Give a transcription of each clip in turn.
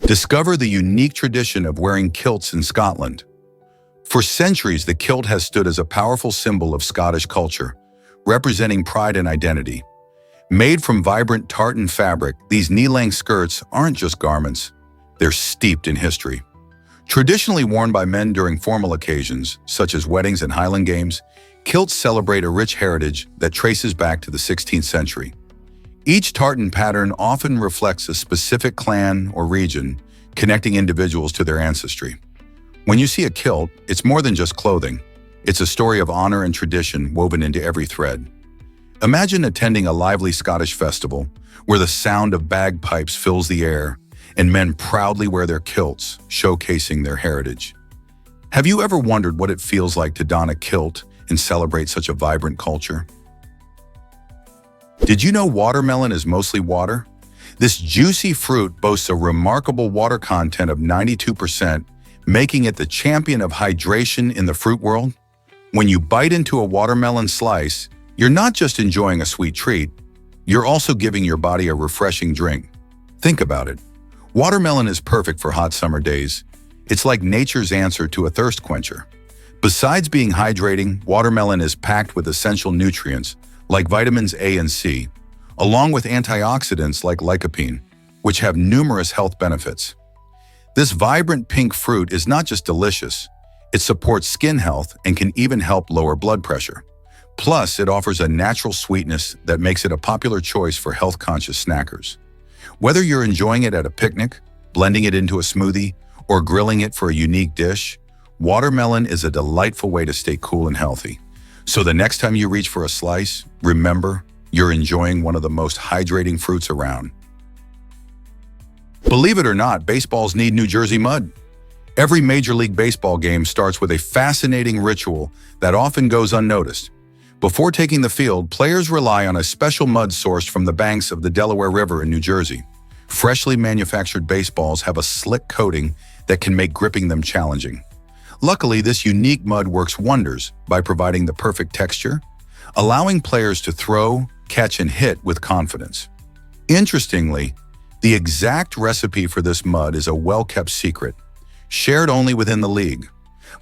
Discover the unique tradition of wearing kilts in Scotland. For centuries, the kilt has stood as a powerful symbol of Scottish culture, representing pride and identity. Made from vibrant tartan fabric, these knee-length skirts aren't just garments, they're steeped in history. Traditionally worn by men during formal occasions, such as weddings and Highland Games, kilts celebrate a rich heritage that traces back to the 16th century. Each tartan pattern often reflects a specific clan or region, connecting individuals to their ancestry. When you see a kilt, it's more than just clothing. It's a story of honor and tradition woven into every thread. Imagine attending a lively Scottish festival where the sound of bagpipes fills the air and men proudly wear their kilts, showcasing their heritage. Have you ever wondered what it feels like to don a kilt and celebrate such a vibrant culture? Did you know watermelon is mostly water? This juicy fruit boasts a remarkable water content of 92%, making it the champion of hydration in the fruit world. When you bite into a watermelon slice, you're not just enjoying a sweet treat, you're also giving your body a refreshing drink. Think about it. Watermelon is perfect for hot summer days. It's like nature's answer to a thirst quencher. Besides being hydrating, watermelon is packed with essential nutrients like vitamins A and C, along with antioxidants like lycopene, which have numerous health benefits. This vibrant pink fruit is not just delicious, it supports skin health and can even help lower blood pressure. Plus, it offers a natural sweetness that makes it a popular choice for health-conscious snackers. Whether you're enjoying it at a picnic, blending it into a smoothie, or grilling it for a unique dish, watermelon is a delightful way to stay cool and healthy. So the next time you reach for a slice, remember, you're enjoying one of the most hydrating fruits around. Believe it or not, baseballs need New Jersey mud. Every Major League Baseball game starts with a fascinating ritual that often goes unnoticed. Before taking the field, players rely on a special mud sourced from the banks of the Delaware River in New Jersey. Freshly manufactured baseballs have a slick coating that can make gripping them challenging. Luckily, this unique mud works wonders by providing the perfect texture, allowing players to throw, catch, and hit with confidence. Interestingly, the exact recipe for this mud is a well-kept secret, shared only within the league.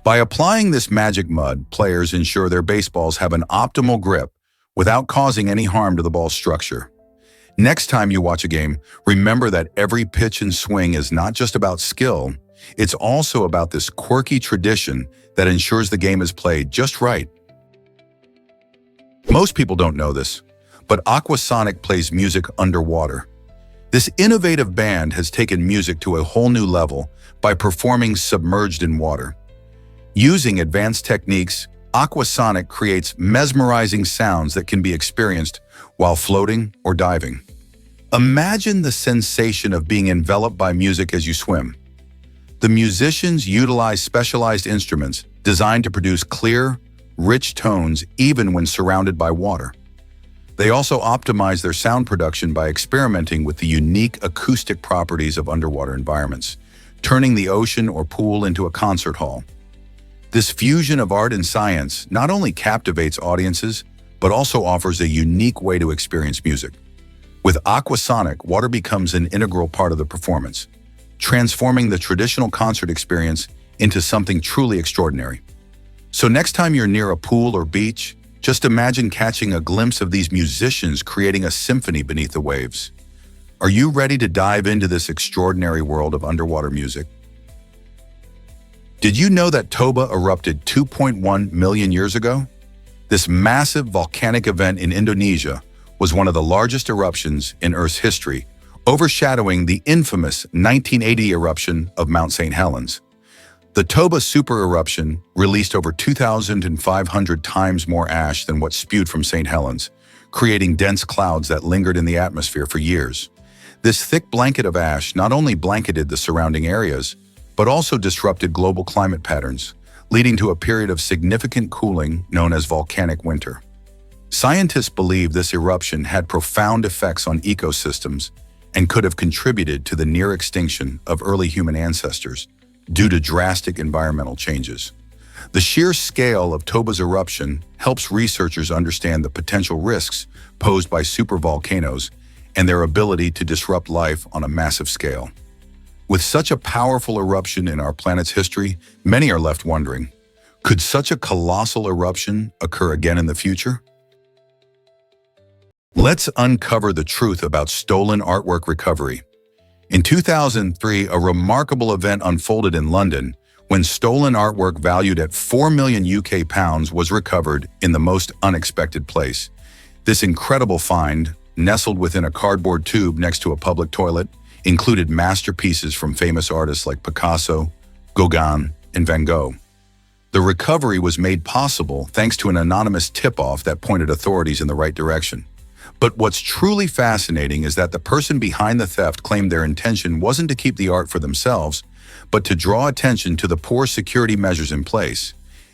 By applying this magic mud, players ensure their baseballs have an optimal grip without causing any harm to the ball's structure. Next time you watch a game, remember that every pitch and swing is not just about skill, it's also about this quirky tradition that ensures the game is played just right. Most people don't know this, but Aquasonic plays music underwater. This innovative band has taken music to a whole new level by performing submerged in water. Using advanced techniques, Aquasonic creates mesmerizing sounds that can be experienced while floating or diving. Imagine the sensation of being enveloped by music as you swim. The musicians utilize specialized instruments designed to produce clear, rich tones even when surrounded by water. They also optimize their sound production by experimenting with the unique acoustic properties of underwater environments, turning the ocean or pool into a concert hall. This fusion of art and science not only captivates audiences, but also offers a unique way to experience music. With Aquasonic, water becomes an integral part of the performance, transforming the traditional concert experience into something truly extraordinary. So next time you're near a pool or beach, just imagine catching a glimpse of these musicians creating a symphony beneath the waves. Are you ready to dive into this extraordinary world of underwater music? Did you know that Toba erupted 2.1 million years ago? This massive volcanic event in Indonesia was one of the largest eruptions in Earth's history, overshadowing the infamous 1980 eruption of Mount St. Helens. The Toba super eruption released over 2,500 times more ash than what spewed from St. Helens, creating dense clouds that lingered in the atmosphere for years. This thick blanket of ash not only blanketed the surrounding areas, but also disrupted global climate patterns, leading to a period of significant cooling known as volcanic winter. Scientists believe this eruption had profound effects on ecosystems and could have contributed to the near extinction of early human ancestors due to drastic environmental changes. The sheer scale of Toba's eruption helps researchers understand the potential risks posed by supervolcanoes and their ability to disrupt life on a massive scale. With such a powerful eruption in our planet's history, many are left wondering, could such a colossal eruption occur again in the future? Let's uncover the truth about stolen artwork recovery. In 2003, a remarkable event unfolded in London when stolen artwork valued at 4 million UK pounds was recovered in the most unexpected place. This incredible find, nestled within a cardboard tube next to a public toilet, included masterpieces from famous artists like Picasso, Gauguin, and Van Gogh. The recovery was made possible thanks to an anonymous tip-off that pointed authorities in the right direction. But what's truly fascinating is that the person behind the theft claimed their intention wasn't to keep the art for themselves, but to draw attention to the poor security measures in place.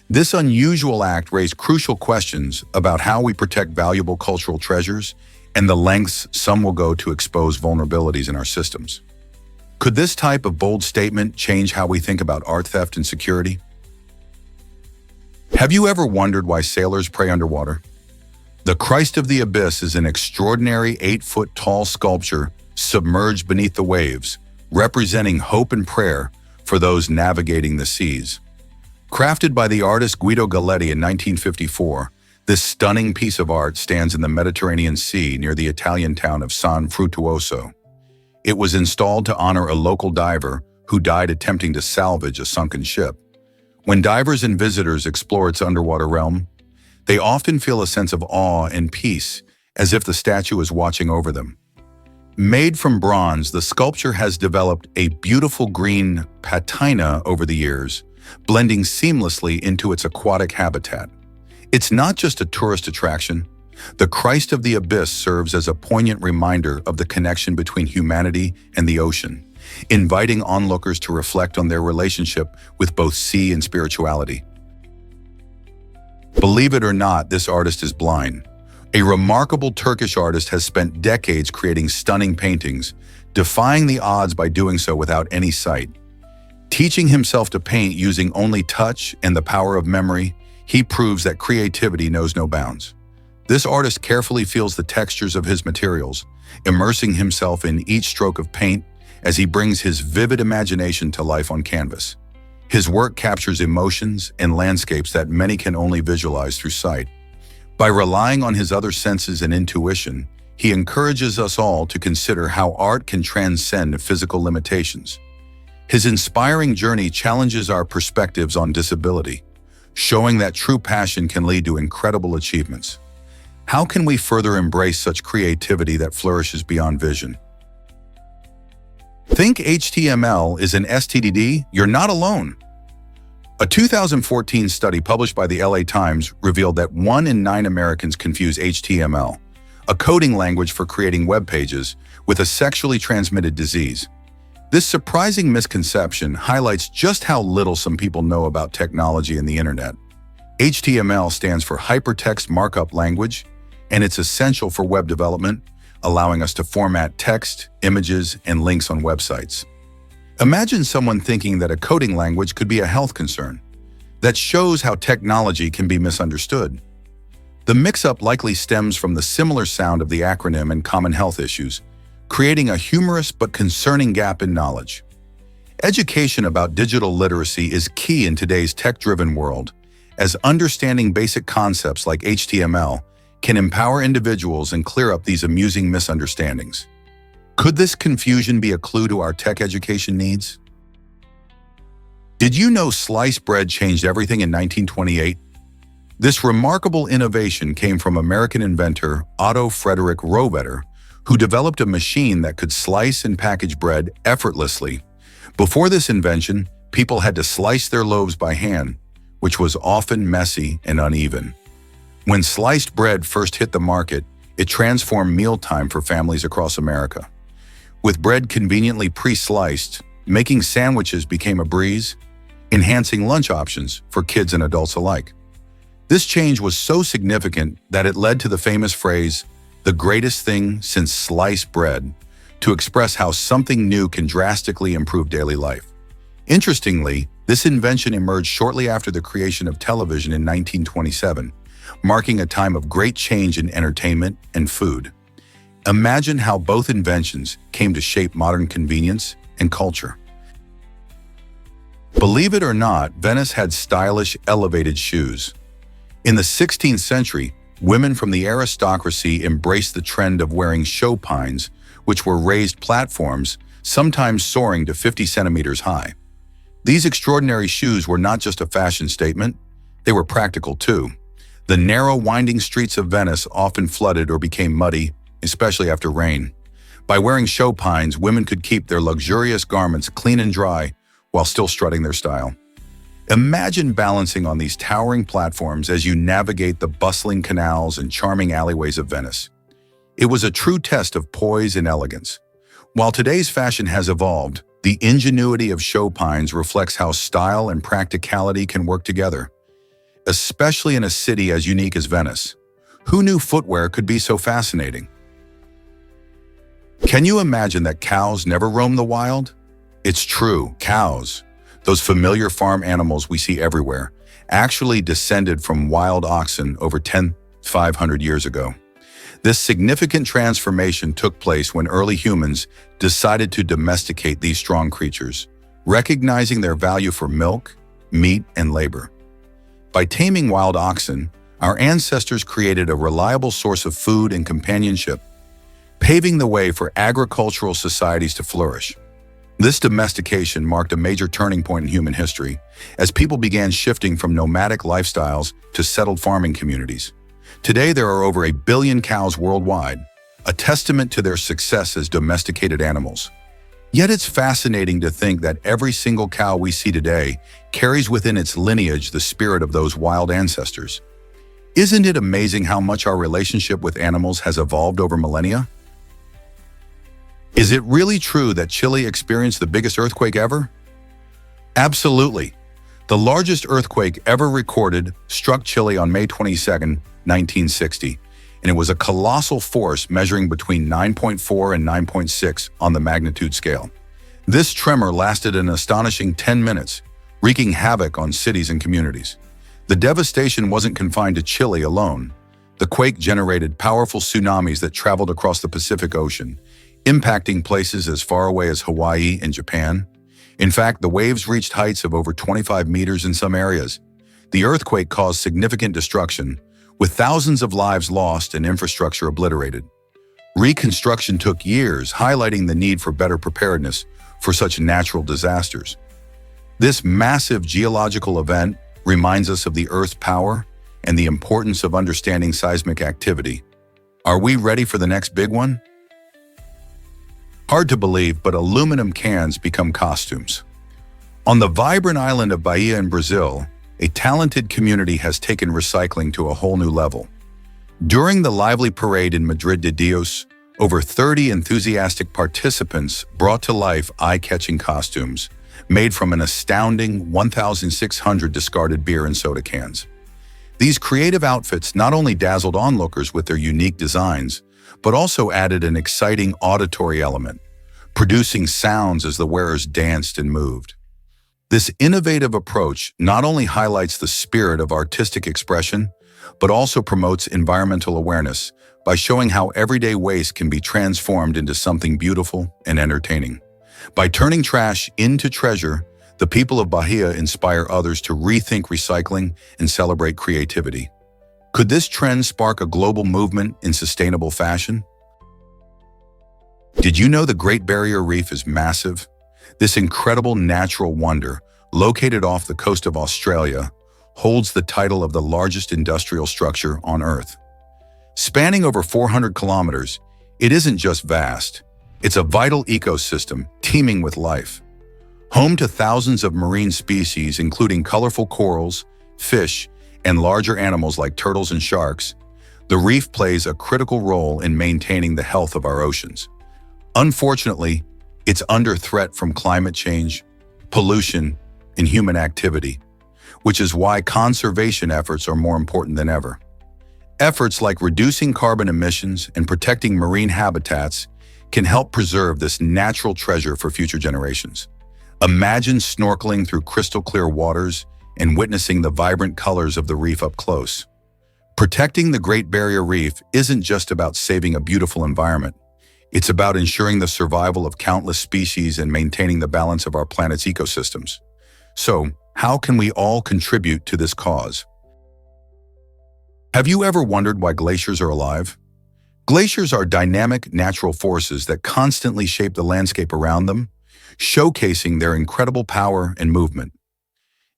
This unusual act raised crucial questions about how we protect valuable cultural treasures and the lengths some will go to expose vulnerabilities in our systems. Could this type of bold statement change how we think about art theft and security? Have you ever wondered why sailors pray underwater? The Christ of the Abyss is an extraordinary 8-foot-tall sculpture submerged beneath the waves, representing hope and prayer for those navigating the seas. Crafted by the artist Guido Galletti in 1954, this stunning piece of art stands in the Mediterranean Sea near the Italian town of San Fruttuoso. It was installed to honor a local diver who died attempting to salvage a sunken ship. When divers and visitors explore its underwater realm, they often feel a sense of awe and peace, as if the statue is watching over them. Made from bronze, the sculpture has developed a beautiful green patina over the years, blending seamlessly into its aquatic habitat. It's not just a tourist attraction. The Christ of the Abyss serves as a poignant reminder of the connection between humanity and the ocean, inviting onlookers to reflect on their relationship with both sea and spirituality. Believe it or not, this artist is blind. A remarkable Turkish artist has spent decades creating stunning paintings, defying the odds by doing so without any sight. Teaching himself to paint using only touch and the power of memory, he proves that creativity knows no bounds. This artist carefully feels the textures of his materials, immersing himself in each stroke of paint as he brings his vivid imagination to life on canvas. His work captures emotions and landscapes that many can only visualize through sight. By relying on his other senses and intuition, he encourages us all to consider how art can transcend physical limitations. His inspiring journey challenges our perspectives on disability, showing that true passion can lead to incredible achievements. How can we further embrace such creativity that flourishes beyond vision? Think HTML is an STD? You're not alone. A 2014 study published by the LA Times revealed that 1 in 9 Americans confuse HTML, a coding language for creating web pages, with a sexually transmitted disease. This surprising misconception highlights just how little some people know about technology and the internet. HTML stands for Hypertext Markup Language, and it's essential for web development, allowing us to format text, images, and links on websites. Imagine someone thinking that a coding language could be a health concern. That shows how technology can be misunderstood. The mix-up likely stems from the similar sound of the acronym and common health issues, creating a humorous but concerning gap in knowledge. Education about digital literacy is key in today's tech-driven world, as understanding basic concepts like HTML can empower individuals and clear up these amusing misunderstandings. Could this confusion be a clue to our tech education needs? Did you know sliced bread changed everything in 1928? This remarkable innovation came from American inventor Otto Frederick Rohvetter, who developed a machine that could slice and package bread effortlessly. Before this invention, people had to slice their loaves by hand, which was often messy and uneven. When sliced bread first hit the market, it transformed mealtime for families across America. With bread conveniently pre-sliced, making sandwiches became a breeze, enhancing lunch options for kids and adults alike. This change was so significant that it led to the famous phrase, "the greatest thing since sliced bread," to express how something new can drastically improve daily life. Interestingly, this invention emerged shortly after the creation of television in 1927, marking a time of great change in entertainment and food. Imagine how both inventions came to shape modern convenience and culture. Believe it or not, Venice had stylish, elevated shoes. In the 16th century, women from the aristocracy embraced the trend of wearing chopines, which were raised platforms, sometimes soaring to 50 centimeters high. These extraordinary shoes were not just a fashion statement, they were practical too. The narrow, winding streets of Venice often flooded or became muddy, especially after rain. By wearing chopines, women could keep their luxurious garments clean and dry while still strutting their style. Imagine balancing on these towering platforms as you navigate the bustling canals and charming alleyways of Venice. It was a true test of poise and elegance. While today's fashion has evolved, the ingenuity of chopines reflects how style and practicality can work together. Especially in a city as unique as Venice. Who knew footwear could be so fascinating? Can you imagine that cows never roam the wild? It's true, cows, those familiar farm animals we see everywhere, actually descended from wild oxen over 10,500 years ago. This significant transformation took place when early humans decided to domesticate these strong creatures, recognizing their value for milk, meat, and labor. By taming wild oxen, our ancestors created a reliable source of food and companionship, paving the way for agricultural societies to flourish. This domestication marked a major turning point in human history, as people began shifting from nomadic lifestyles to settled farming communities. Today, there are over 1 billion cows worldwide, a testament to their success as domesticated animals. Yet it's fascinating to think that every single cow we see today carries within its lineage the spirit of those wild ancestors. Isn't it amazing how much our relationship with animals has evolved over millennia? Is it really true that Chile experienced the biggest earthquake ever? Absolutely. The largest earthquake ever recorded struck Chile on May 22, 1960, and it was a colossal force measuring between 9.4 and 9.6 on the magnitude scale. This tremor lasted an astonishing 10 minutes, wreaking havoc on cities and communities. The devastation wasn't confined to Chile alone. The quake generated powerful tsunamis that traveled across the Pacific Ocean, impacting places as far away as Hawaii and Japan. In fact, the waves reached heights of over 25 meters in some areas. The earthquake caused significant destruction, with thousands of lives lost and infrastructure obliterated. Reconstruction took years, highlighting the need for better preparedness for such natural disasters. This massive geological event reminds us of the Earth's power and the importance of understanding seismic activity. Are we ready for the next big one? Hard to believe, but aluminum cans become costumes. On the vibrant island of Bahia in Brazil, a talented community has taken recycling to a whole new level. During the lively parade in Madrid de Dios, over 30 enthusiastic participants brought to life eye-catching costumes made from an astounding 1,600 discarded beer and soda cans. These creative outfits not only dazzled onlookers with their unique designs, but also added an exciting auditory element, producing sounds as the wearers danced and moved. This innovative approach not only highlights the spirit of artistic expression, but also promotes environmental awareness by showing how everyday waste can be transformed into something beautiful and entertaining. By turning trash into treasure, the people of Bahia inspire others to rethink recycling and celebrate creativity. Could this trend spark a global movement in sustainable fashion? Did you know the Great Barrier Reef is massive? This incredible natural wonder, located off the coast of Australia, holds the title of the largest industrial structure on Earth. Spanning over 400 kilometers, it isn't just vast. It's a vital ecosystem teeming with life. Home to thousands of marine species, including colorful corals, fish, and larger animals like turtles and sharks, the reef plays a critical role in maintaining the health of our oceans. Unfortunately, it's under threat from climate change, pollution, and human activity, which is why conservation efforts are more important than ever. Efforts like reducing carbon emissions and protecting marine habitats can help preserve this natural treasure for future generations. Imagine snorkeling through crystal-clear waters and witnessing the vibrant colors of the reef up close. Protecting the Great Barrier Reef isn't just about saving a beautiful environment. It's about ensuring the survival of countless species and maintaining the balance of our planet's ecosystems. So, how can we all contribute to this cause? Have you ever wondered why glaciers are alive? Glaciers are dynamic natural forces that constantly shape the landscape around them, showcasing their incredible power and movement.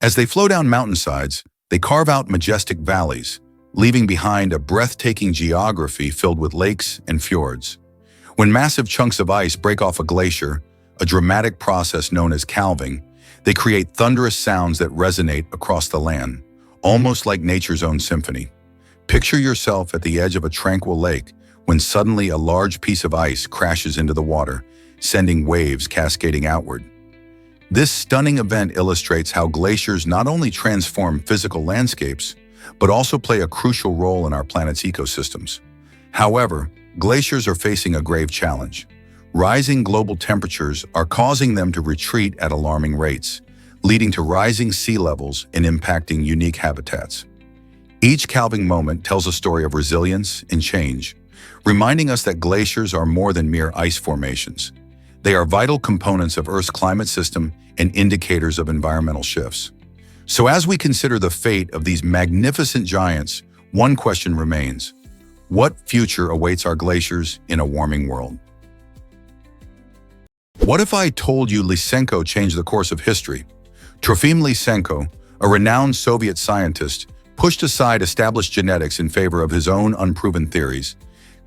As they flow down mountainsides, they carve out majestic valleys, leaving behind a breathtaking geography filled with lakes and fjords. When massive chunks of ice break off a glacier, a dramatic process known as calving, they create thunderous sounds that resonate across the land, almost like nature's own symphony. Picture yourself at the edge of a tranquil lake when suddenly a large piece of ice crashes into the water, sending waves cascading outward. This stunning event illustrates how glaciers not only transform physical landscapes, but also play a crucial role in our planet's ecosystems. However, glaciers are facing a grave challenge. Rising global temperatures are causing them to retreat at alarming rates, leading to rising sea levels and impacting unique habitats. Each calving moment tells a story of resilience and change, reminding us that glaciers are more than mere ice formations. They are vital components of Earth's climate system and indicators of environmental shifts. So as we consider the fate of these magnificent giants, one question remains: what future awaits our glaciers in a warming world? What if I told you Lysenko changed the course of history? Trofim Lysenko, a renowned Soviet scientist, pushed aside established genetics in favor of his own unproven theories,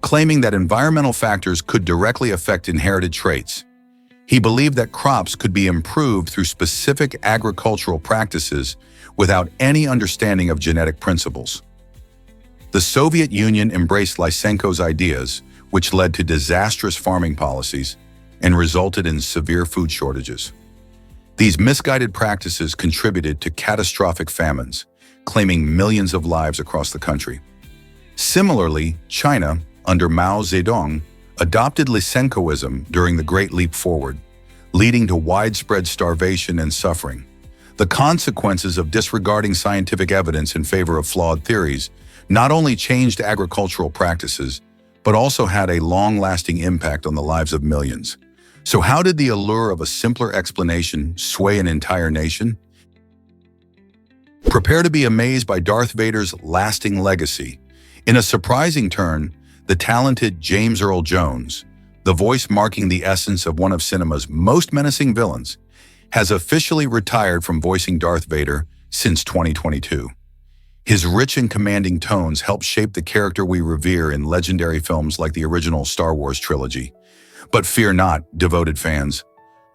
claiming that environmental factors could directly affect inherited traits. He believed that crops could be improved through specific agricultural practices without any understanding of genetic principles. The Soviet Union embraced Lysenko's ideas, which led to disastrous farming policies and resulted in severe food shortages. These misguided practices contributed to catastrophic famines, claiming millions of lives across the country. Similarly, China, under Mao Zedong, adopted Lysenkoism during the Great Leap Forward, leading to widespread starvation and suffering. The consequences of disregarding scientific evidence in favor of flawed theories not only changed agricultural practices, but also had a long-lasting impact on the lives of millions. So how did the allure of a simpler explanation sway an entire nation? Prepare to be amazed by Darth Vader's lasting legacy. In a surprising turn, the talented James Earl Jones, the voice marking the essence of one of cinema's most menacing villains, has officially retired from voicing Darth Vader since 2022. His rich and commanding tones help shape the character we revere in legendary films like the original Star Wars trilogy. But fear not, devoted fans.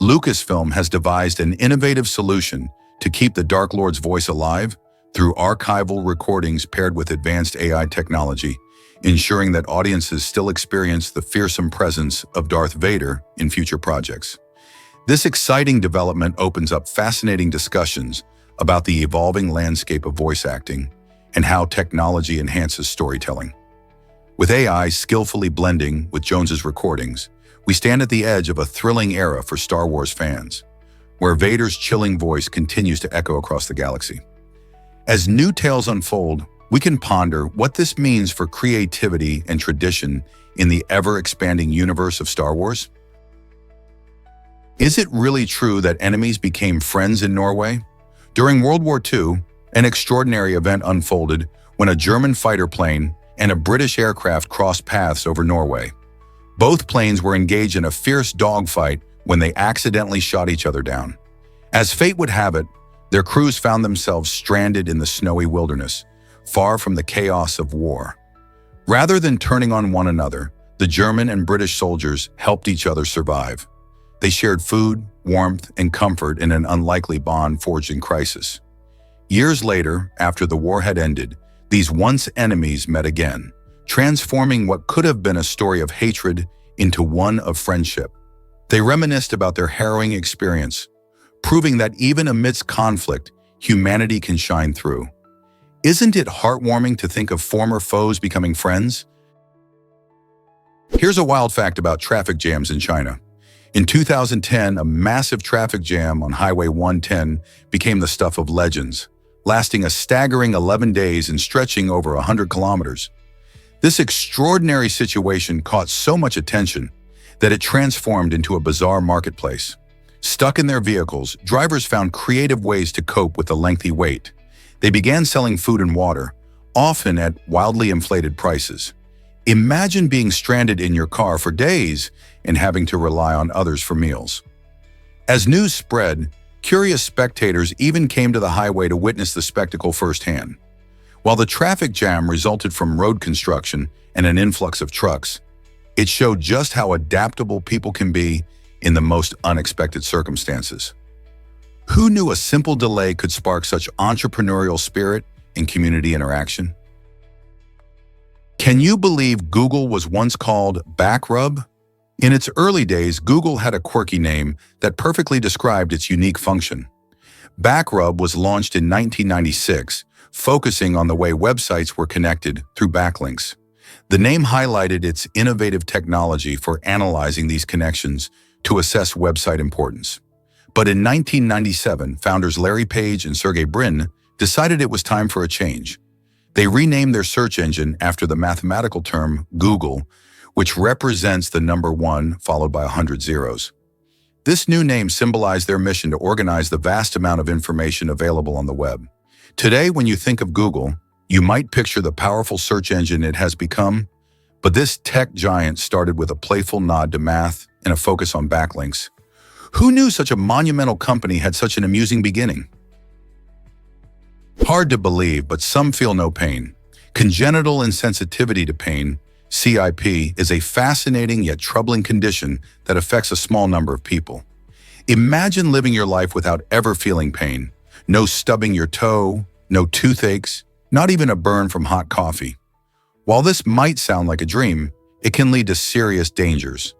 Lucasfilm has devised an innovative solution to keep the Dark Lord's voice alive through archival recordings paired with advanced AI technology, ensuring that audiences still experience the fearsome presence of Darth Vader in future projects. This exciting development opens up fascinating discussions about the evolving landscape of voice acting and how technology enhances storytelling. With AI skillfully blending with Jones's recordings, we stand at the edge of a thrilling era for Star Wars fans, where Vader's chilling voice continues to echo across the galaxy. As new tales unfold, we can ponder what this means for creativity and tradition in the ever-expanding universe of Star Wars. Is it really true that enemies became friends in Norway? During World War II, an extraordinary event unfolded when a German fighter plane and a British aircraft crossed paths over Norway. Both planes were engaged in a fierce dogfight when they accidentally shot each other down. As fate would have it, their crews found themselves stranded in the snowy wilderness, far from the chaos of war. Rather than turning on one another, the German and British soldiers helped each other survive. They shared food, warmth, and comfort in an unlikely bond forged in crisis. Years later, after the war had ended, these once enemies met again, transforming what could have been a story of hatred into one of friendship. They reminisced about their harrowing experience, proving that even amidst conflict, humanity can shine through. Isn't it heartwarming to think of former foes becoming friends? Here's a wild fact about traffic jams in China. In 2010, a massive traffic jam on Highway 110 became the stuff of legends, lasting a staggering 11 days and stretching over 100 kilometers. This extraordinary situation caught so much attention that it transformed into a bizarre marketplace. Stuck in their vehicles, drivers found creative ways to cope with the lengthy wait. They began selling food and water, often at wildly inflated prices. Imagine being stranded in your car for days and having to rely on others for meals. As news spread, curious spectators even came to the highway to witness the spectacle firsthand. While the traffic jam resulted from road construction and an influx of trucks, it showed just how adaptable people can be in the most unexpected circumstances. Who knew a simple delay could spark such entrepreneurial spirit and community interaction? Can you believe Google was once called back rub? In its early days, Google had a quirky name that perfectly described its unique function. Backrub was launched in 1996, focusing on the way websites were connected through backlinks. The name highlighted its innovative technology for analyzing these connections to assess website importance. But in 1997, founders Larry Page and Sergey Brin decided it was time for a change. They renamed their search engine after the mathematical term Google, which represents the number 1 followed by 100 zeros. This new name symbolized their mission to organize the vast amount of information available on the web. Today, when you think of Google, you might picture the powerful search engine it has become, but this tech giant started with a playful nod to math and a focus on backlinks. Who knew such a monumental company had such an amusing beginning? Hard to believe, but some feel no pain. Congenital insensitivity to pain, CIP, is a fascinating yet troubling condition that affects a small number of people. Imagine living your life without ever feeling pain. No stubbing your toe, no toothaches, not even a burn from hot coffee. While this might sound like a dream, it can lead to serious dangers.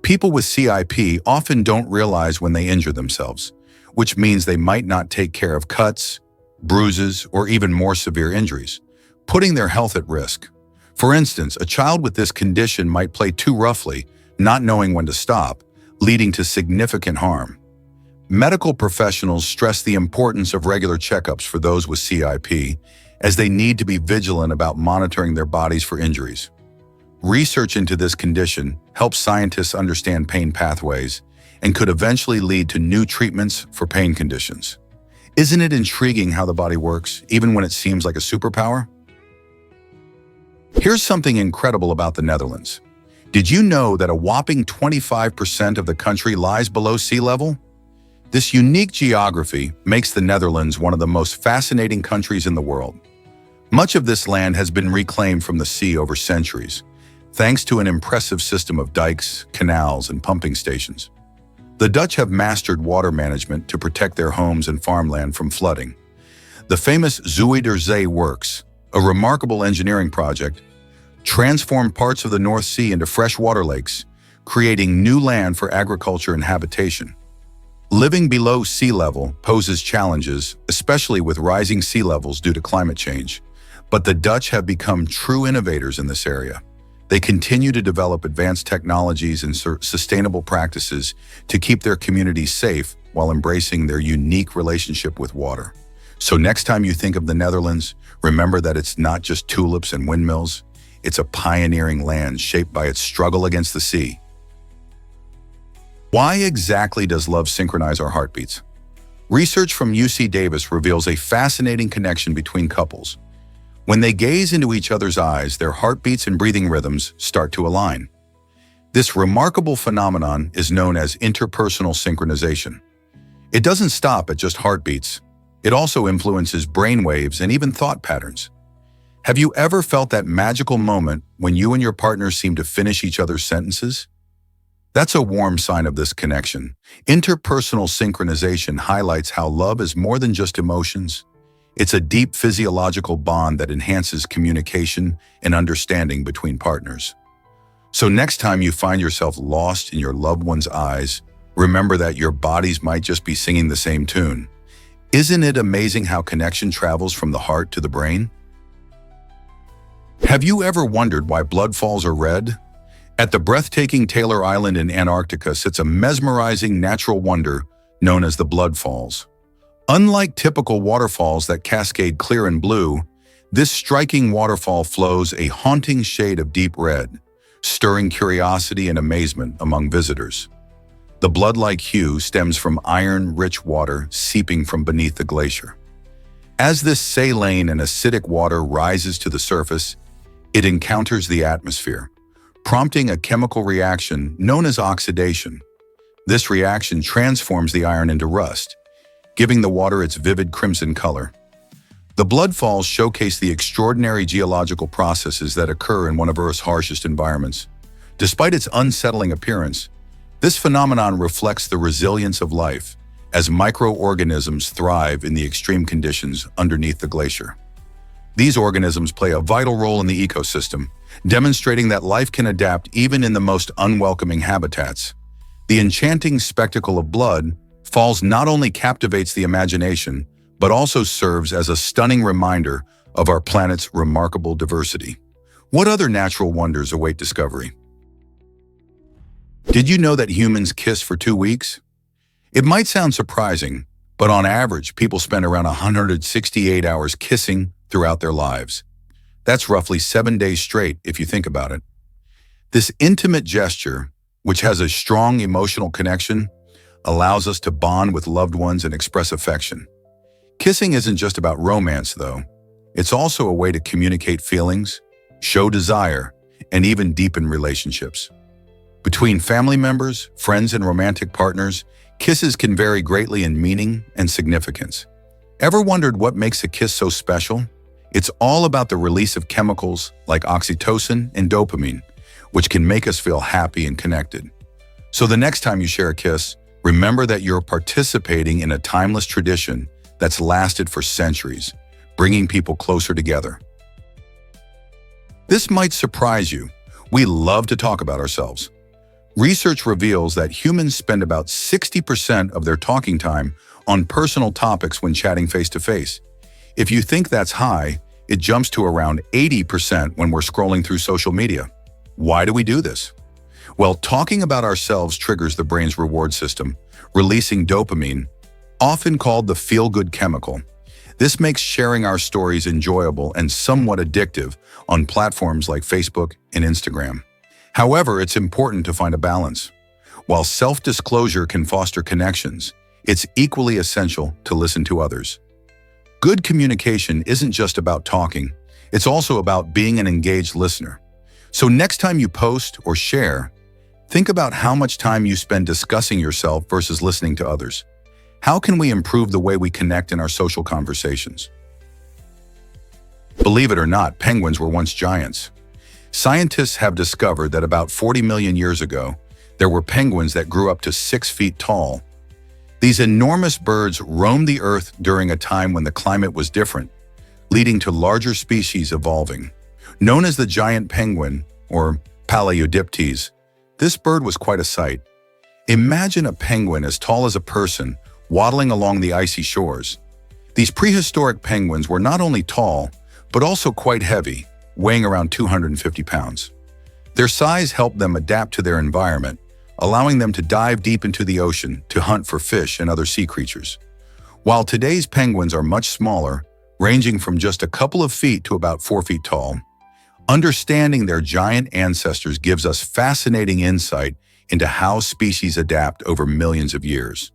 People with CIP often don't realize when they injure themselves, which means they might not take care of cuts, bruises, or even more severe injuries, putting their health at risk. For instance, a child with this condition might play too roughly, not knowing when to stop, leading to significant harm. Medical professionals stress the importance of regular checkups for those with CIP, as they need to be vigilant about monitoring their bodies for injuries. Research into this condition helps scientists understand pain pathways and could eventually lead to new treatments for pain conditions. Isn't it intriguing how the body works, even when it seems like a superpower? Here's something incredible about the Netherlands. Did you know that a whopping 25% of the country lies below sea level? This unique geography makes the Netherlands one of the most fascinating countries in the world. Much of this land has been reclaimed from the sea over centuries, thanks to an impressive system of dikes, canals, and pumping stations. The Dutch have mastered water management to protect their homes and farmland from flooding. The famous Zuiderzee Works, a remarkable engineering project, transformed parts of the North Sea into freshwater lakes, creating new land for agriculture and habitation. Living below sea level poses challenges, especially with rising sea levels due to climate change, but the Dutch have become true innovators in this area. They continue to develop advanced technologies and sustainable practices to keep their communities safe while embracing their unique relationship with water. So next time you think of the Netherlands, remember that it's not just tulips and windmills. It's a pioneering land shaped by its struggle against the sea. Why exactly does love synchronize our heartbeats? Research from UC Davis reveals a fascinating connection between couples. When they gaze into each other's eyes, their heartbeats and breathing rhythms start to align. This remarkable phenomenon is known as interpersonal synchronization. It doesn't stop at just heartbeats. It also influences brainwaves and even thought patterns. Have you ever felt that magical moment when you and your partner seem to finish each other's sentences? That's a warm sign of this connection. Interpersonal synchronization highlights how love is more than just emotions. It's a deep physiological bond that enhances communication and understanding between partners. So next time you find yourself lost in your loved one's eyes, remember that your bodies might just be singing the same tune. Isn't it amazing how connection travels from the heart to the brain? Have you ever wondered why blood falls are red? At the breathtaking Taylor Island in Antarctica sits a mesmerizing natural wonder known as the blood falls. Unlike typical waterfalls that cascade clear and blue, this striking waterfall flows a haunting shade of deep red, stirring curiosity and amazement among visitors. The blood-like hue stems from iron-rich water seeping from beneath the glacier. As this saline and acidic water rises to the surface, it encounters the atmosphere, prompting a chemical reaction known as oxidation. This reaction transforms the iron into rust, giving the water its vivid crimson color. The blood falls showcase the extraordinary geological processes that occur in one of Earth's harshest environments. Despite its unsettling appearance, this phenomenon reflects the resilience of life, as microorganisms thrive in the extreme conditions underneath the glacier. These organisms play a vital role in the ecosystem, demonstrating that life can adapt even in the most unwelcoming habitats. The enchanting spectacle of blood falls not only captivates the imagination, but also serves as a stunning reminder of our planet's remarkable diversity. What other natural wonders await discovery? Did you know that humans kiss for 2 weeks? It might sound surprising, but on average, people spend around 168 hours kissing throughout their lives. That's roughly 7 days straight if you think about it. This intimate gesture, which has a strong emotional connection, allows us to bond with loved ones and express affection. Kissing isn't just about romance, though. It's also a way to communicate feelings, show desire, and even deepen relationships. Between family members, friends, and romantic partners, kisses can vary greatly in meaning and significance. Ever wondered what makes a kiss so special? It's all about the release of chemicals like oxytocin and dopamine, which can make us feel happy and connected. So the next time you share a kiss, remember that you're participating in a timeless tradition that's lasted for centuries, bringing people closer together. This might surprise you. We love to talk about ourselves. Research reveals that humans spend about 60% of their talking time on personal topics when chatting face-to-face. If you think that's high, it jumps to around 80% when we're scrolling through social media. Why do we do this? Well, talking about ourselves triggers the brain's reward system, releasing dopamine, often called the feel-good chemical. This makes sharing our stories enjoyable and somewhat addictive on platforms like Facebook and Instagram. However, it's important to find a balance. While self-disclosure can foster connections, it's equally essential to listen to others. Good communication isn't just about talking, it's also about being an engaged listener. So next time you post or share, think about how much time you spend discussing yourself versus listening to others. How can we improve the way we connect in our social conversations? Believe it or not, penguins were once giants. Scientists have discovered that about 40 million years ago, there were penguins that grew up to 6 feet tall. These enormous birds roamed the Earth during a time when the climate was different, leading to larger species evolving. Known as the giant penguin, or Paleodiptes, this bird was quite a sight. Imagine a penguin as tall as a person waddling along the icy shores. These prehistoric penguins were not only tall, but also quite heavy, weighing around 250 pounds. Their size helped them adapt to their environment, allowing them to dive deep into the ocean to hunt for fish and other sea creatures. While today's penguins are much smaller, ranging from just a couple of feet to about 4 feet tall, understanding their giant ancestors gives us fascinating insight into how species adapt over millions of years.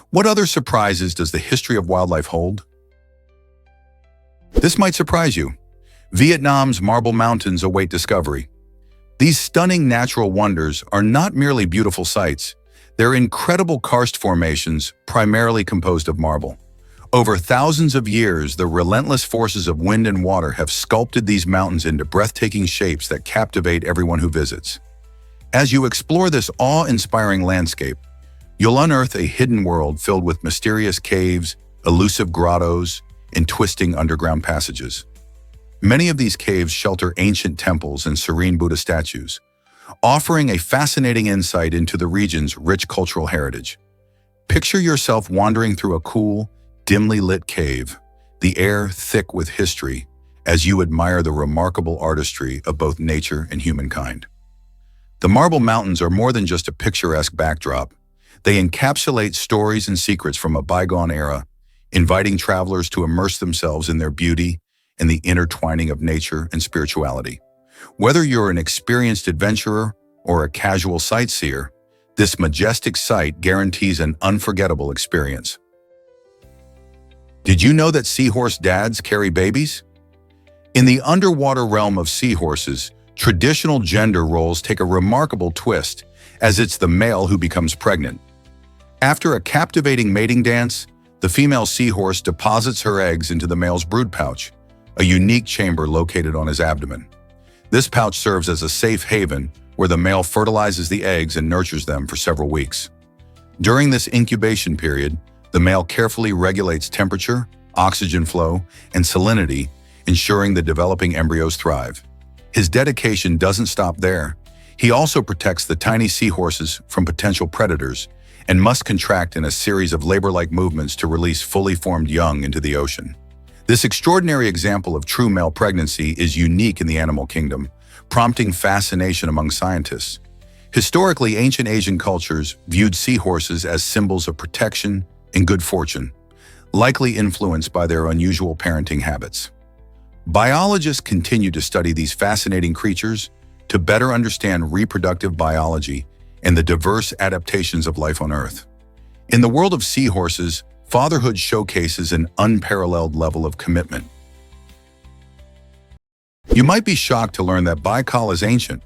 What other surprises does the history of wildlife hold? This might surprise you. Vietnam's Marble Mountains await discovery. These stunning natural wonders are not merely beautiful sights. They're incredible karst formations primarily composed of marble. Over thousands of years, the relentless forces of wind and water have sculpted these mountains into breathtaking shapes that captivate everyone who visits. As you explore this awe-inspiring landscape, you'll unearth a hidden world filled with mysterious caves, elusive grottos, and twisting underground passages. Many of these caves shelter ancient temples and serene Buddha statues, offering a fascinating insight into the region's rich cultural heritage. Picture yourself wandering through a cool, dimly lit cave, the air thick with history, as you admire the remarkable artistry of both nature and humankind. The Marble Mountains are more than just a picturesque backdrop. They encapsulate stories and secrets from a bygone era, inviting travelers to immerse themselves in their beauty and the intertwining of nature and spirituality. Whether you're an experienced adventurer or a casual sightseer, This majestic sight guarantees an unforgettable experience. Did you know that seahorse dads carry babies? In the underwater realm of seahorses, traditional gender roles take a remarkable twist, as it's the male who becomes pregnant. After a captivating mating dance, the female seahorse deposits her eggs into the male's brood pouch, a unique chamber located on his abdomen. This pouch serves as a safe haven where the male fertilizes the eggs and nurtures them for several weeks. During this incubation period, the male carefully regulates temperature, oxygen flow, and salinity, ensuring the developing embryos thrive. His dedication doesn't stop there. He also protects the tiny seahorses from potential predators and must contract in a series of labor-like movements to release fully formed young into the ocean. This extraordinary example of true male pregnancy is unique in the animal kingdom, prompting fascination among scientists. Historically, ancient Asian cultures viewed seahorses as symbols of protection and good fortune, likely influenced by their unusual parenting habits. Biologists continue to study these fascinating creatures to better understand reproductive biology and the diverse adaptations of life on Earth. In the world of seahorses, fatherhood showcases an unparalleled level of commitment. You might be shocked to learn that Baikal is ancient.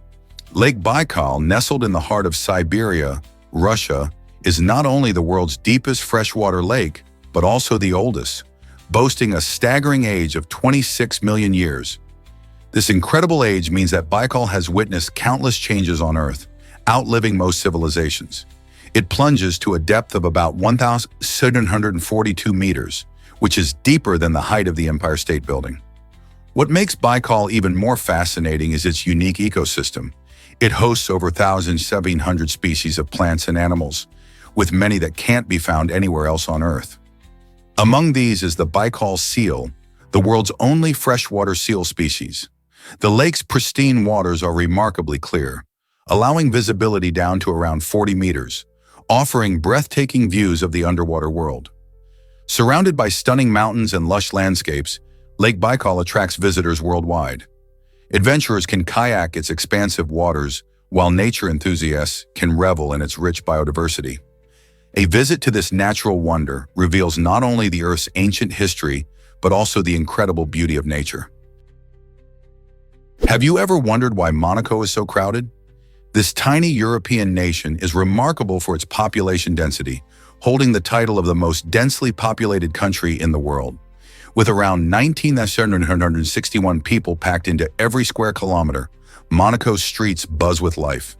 Lake Baikal, nestled in the heart of Siberia, Russia, is not only the world's deepest freshwater lake, but also the oldest, boasting a staggering age of 26 million years. This incredible age means that Baikal has witnessed countless changes on Earth, outliving most civilizations. It plunges to a depth of about 1,742 meters, which is deeper than the height of the Empire State Building. What makes Baikal even more fascinating is its unique ecosystem. It hosts over 1,700 species of plants and animals, with many that can't be found anywhere else on Earth. Among these is the Baikal seal, the world's only freshwater seal species. The lake's pristine waters are remarkably clear, allowing visibility down to around 40 meters, offering breathtaking views of the underwater world. Surrounded by stunning mountains and lush landscapes, Lake Baikal attracts visitors worldwide. Adventurers can kayak its expansive waters, while nature enthusiasts can revel in its rich biodiversity. A visit to this natural wonder reveals not only the Earth's ancient history, but also the incredible beauty of nature. Have you ever wondered why Monaco is so crowded? This tiny European nation is remarkable for its population density, holding the title of the most densely populated country in the world. With around 19,761 people packed into every square kilometer, Monaco's streets buzz with life.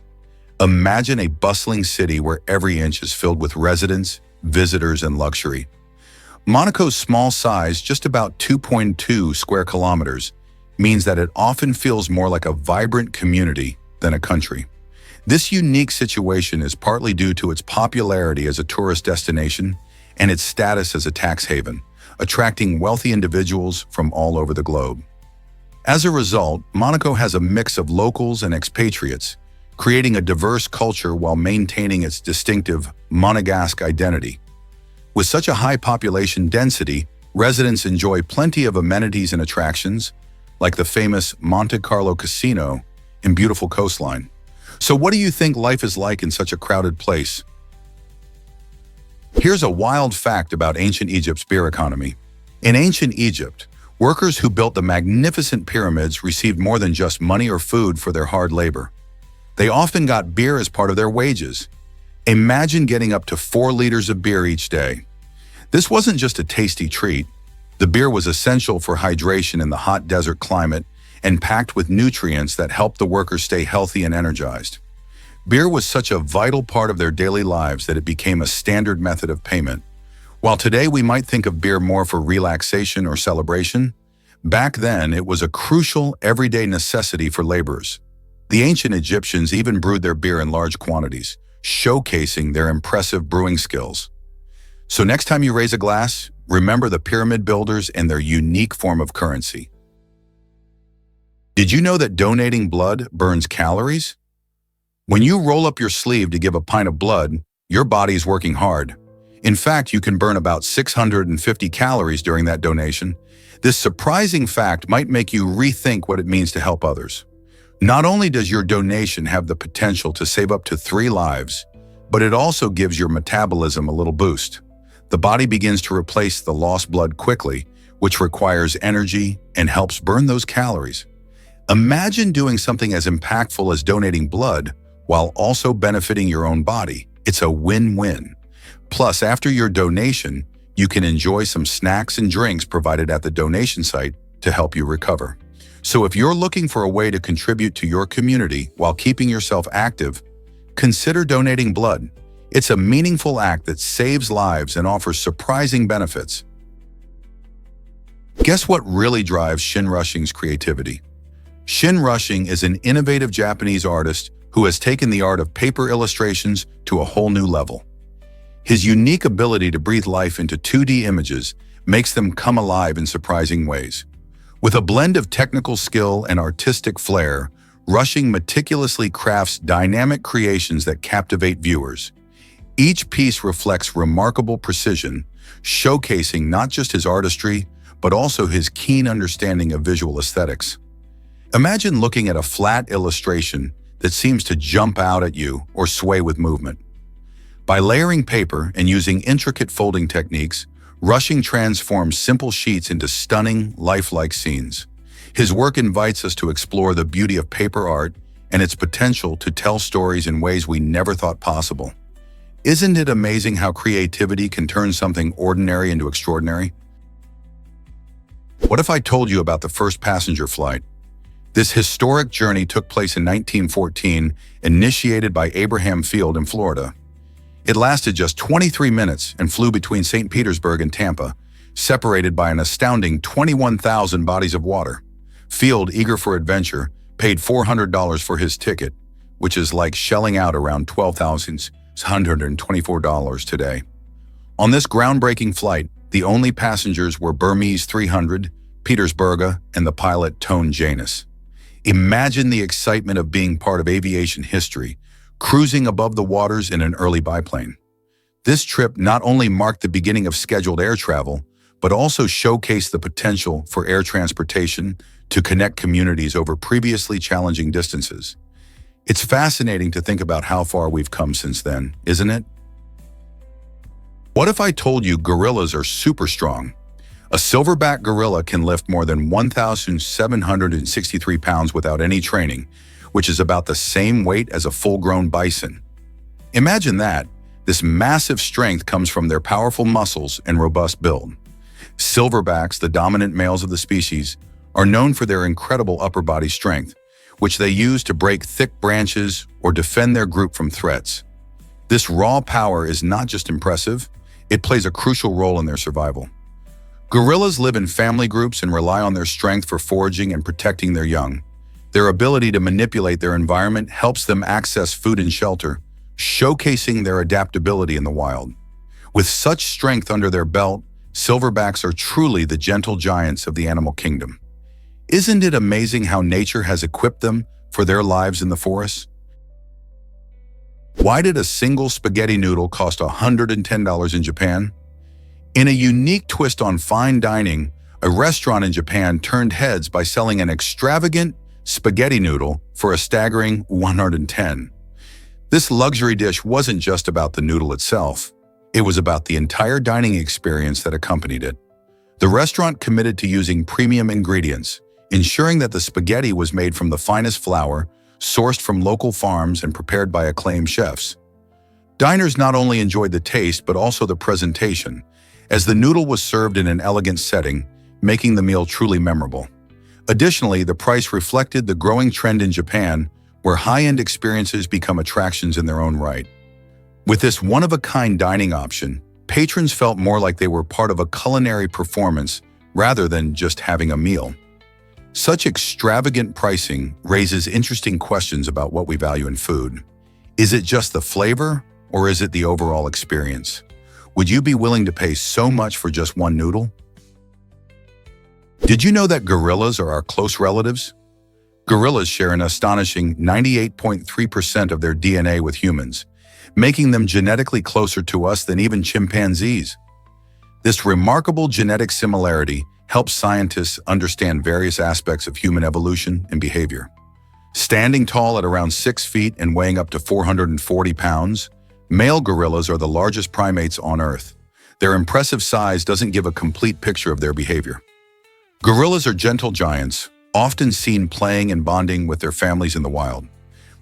Imagine a bustling city where every inch is filled with residents, visitors, and luxury. Monaco's small size, just about 2.2 square kilometers, means that it often feels more like a vibrant community than a country. This unique situation is partly due to its popularity as a tourist destination and its status as a tax haven, attracting wealthy individuals from all over the globe. As a result, Monaco has a mix of locals and expatriates, creating a diverse culture while maintaining its distinctive Monegasque identity. With such a high population density, residents enjoy plenty of amenities and attractions, like the famous Monte Carlo Casino and beautiful coastline. So what do you think life is like in such a crowded place? Here's a wild fact about ancient Egypt's beer economy. In ancient Egypt, workers who built the magnificent pyramids received more than just money or food for their hard labor. They often got beer as part of their wages. Imagine getting up to 4 liters of beer each day. This wasn't just a tasty treat. The beer was essential for hydration in the hot desert climate and packed with nutrients that helped the workers stay healthy and energized. Beer was such a vital part of their daily lives that it became a standard method of payment. While today we might think of beer more for relaxation or celebration, back then it was a crucial, everyday necessity for laborers. The ancient Egyptians even brewed their beer in large quantities, showcasing their impressive brewing skills. So next time you raise a glass, remember the pyramid builders and their unique form of currency. Did you know that donating blood burns calories? When you roll up your sleeve to give a pint of blood, your body's working hard. In fact, you can burn about 650 calories during that donation. This surprising fact might make you rethink what it means to help others. Not only does your donation have the potential to save up to 3 lives, but it also gives your metabolism a little boost. The body begins to replace the lost blood quickly, which requires energy and helps burn those calories. Imagine doing something as impactful as donating blood while also benefiting your own body. It's a win-win. Plus, after your donation, you can enjoy some snacks and drinks provided at the donation site to help you recover. So if you're looking for a way to contribute to your community while keeping yourself active, consider donating blood. It's a meaningful act that saves lives and offers surprising benefits. Guess what really drives Shin Rushing's creativity? Shin Rushing is an innovative Japanese artist who has taken the art of paper illustrations to a whole new level. His unique ability to breathe life into 2D images makes them come alive in surprising ways. With a blend of technical skill and artistic flair, Rushing meticulously crafts dynamic creations that captivate viewers. Each piece reflects remarkable precision, showcasing not just his artistry, but also his keen understanding of visual aesthetics. Imagine looking at a flat illustration that seems to jump out at you or sway with movement. By layering paper and using intricate folding techniques, Rushing transforms simple sheets into stunning, lifelike scenes. His work invites us to explore the beauty of paper art and its potential to tell stories in ways we never thought possible. Isn't it amazing how creativity can turn something ordinary into extraordinary? What if I told you about the first passenger flight? This historic journey took place in 1914, initiated by Abraham Field in Florida. It lasted just 23 minutes and flew between St. Petersburg and Tampa, separated by an astounding 21,000 bodies of water. Field, eager for adventure, paid $400 for his ticket, which is like shelling out around $12,124 today. On this groundbreaking flight, the only passengers were Burmese 300, Petersburga, and the pilot Tone Janus. Imagine the excitement of being part of aviation history, cruising above the waters in an early biplane. This trip not only marked the beginning of scheduled air travel, but also showcased the potential for air transportation to connect communities over previously challenging distances. It's fascinating to think about how far we've come since then, isn't it? What if I told you gorillas are super strong? A silverback gorilla can lift more than 1,763 pounds without any training, which is about the same weight as a full-grown bison. Imagine that. This massive strength comes from their powerful muscles and robust build. Silverbacks, the dominant males of the species, are known for their incredible upper body strength, which they use to break thick branches or defend their group from threats. This raw power is not just impressive, it plays a crucial role in their survival. Gorillas live in family groups and rely on their strength for foraging and protecting their young. Their ability to manipulate their environment helps them access food and shelter, showcasing their adaptability in the wild. With such strength under their belt, silverbacks are truly the gentle giants of the animal kingdom. Isn't it amazing how nature has equipped them for their lives in the forest? Why did a single spaghetti noodle cost $110 in Japan? In a unique twist on fine dining, a restaurant in Japan turned heads by selling an extravagant spaghetti noodle for a staggering $110. This luxury dish wasn't just about the noodle itself. It was about the entire dining experience that accompanied it. The restaurant committed to using premium ingredients, ensuring that the spaghetti was made from the finest flour, sourced from local farms and prepared by acclaimed chefs. Diners not only enjoyed the taste but also the presentation, as the noodle was served in an elegant setting, making the meal truly memorable. Additionally, the price reflected the growing trend in Japan, where high-end experiences become attractions in their own right. With this one-of-a-kind dining option, patrons felt more like they were part of a culinary performance rather than just having a meal. Such extravagant pricing raises interesting questions about what we value in food. Is it just the flavor, or is it the overall experience? Would you be willing to pay so much for just one noodle? Did you know that gorillas are our close relatives? Gorillas share an astonishing 98.3% of their DNA with humans, making them genetically closer to us than even chimpanzees. This remarkable genetic similarity helps scientists understand various aspects of human evolution and behavior. Standing tall at around 6 feet and weighing up to 440 pounds, Male gorillas are the largest primates on Earth. Their impressive size doesn't give a complete picture of their behavior. Gorillas are gentle giants, often seen playing and bonding with their families in the wild.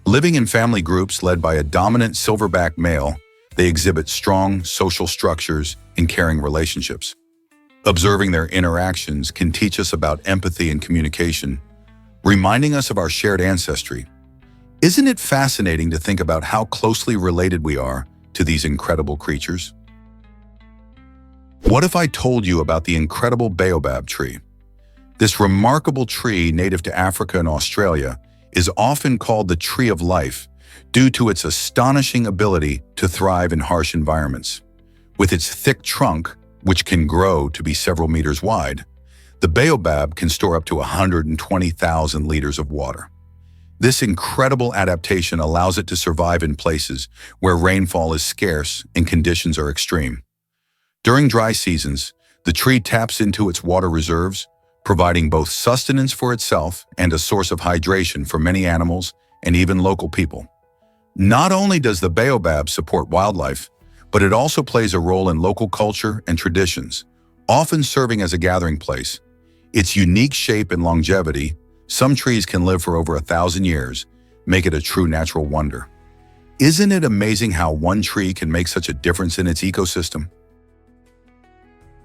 Living in family groups led by a dominant silverback male, they exhibit strong social structures and caring relationships. Observing their interactions can teach us about empathy and communication, reminding us of our shared ancestry. Isn't it fascinating to think about how closely related we are to these incredible creatures? What if I told you about the incredible baobab tree? This remarkable tree native to Africa and Australia is often called the tree of life due to its astonishing ability to thrive in harsh environments. With its thick trunk, which can grow to be several meters wide, the baobab can store up to 120,000 liters of water. This incredible adaptation allows it to survive in places where rainfall is scarce and conditions are extreme. During dry seasons, the tree taps into its water reserves, providing both sustenance for itself and a source of hydration for many animals and even local people. Not only does the baobab support wildlife, but it also plays a role in local culture and traditions, often serving as a gathering place. Its unique shape and longevity, some trees can live for over 1,000 years, make it a true natural wonder. Isn't it amazing how one tree can make such a difference in its ecosystem?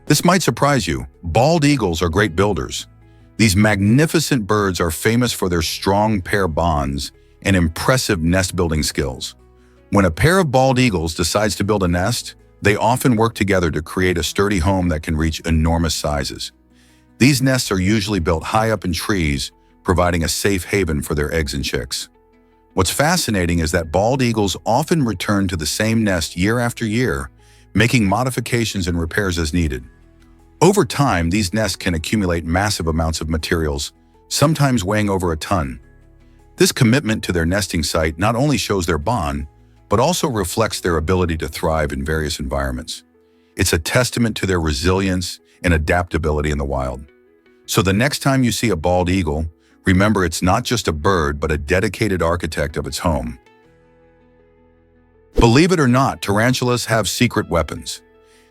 This might surprise you. Bald eagles are great builders. These magnificent birds are famous for their strong pair bonds and impressive nest-building skills. When a pair of bald eagles decides to build a nest, they often work together to create a sturdy home that can reach enormous sizes. These nests are usually built high up in trees, providing a safe haven for their eggs and chicks. What's fascinating is that bald eagles often return to the same nest year after year, making modifications and repairs as needed. Over time, these nests can accumulate massive amounts of materials, sometimes weighing over a ton. This commitment to their nesting site not only shows their bond, but also reflects their ability to thrive in various environments. It's a testament to their resilience and adaptability in the wild. So the next time you see a bald eagle, remember it's not just a bird, but a dedicated architect of its home. Believe it or not, tarantulas have secret weapons.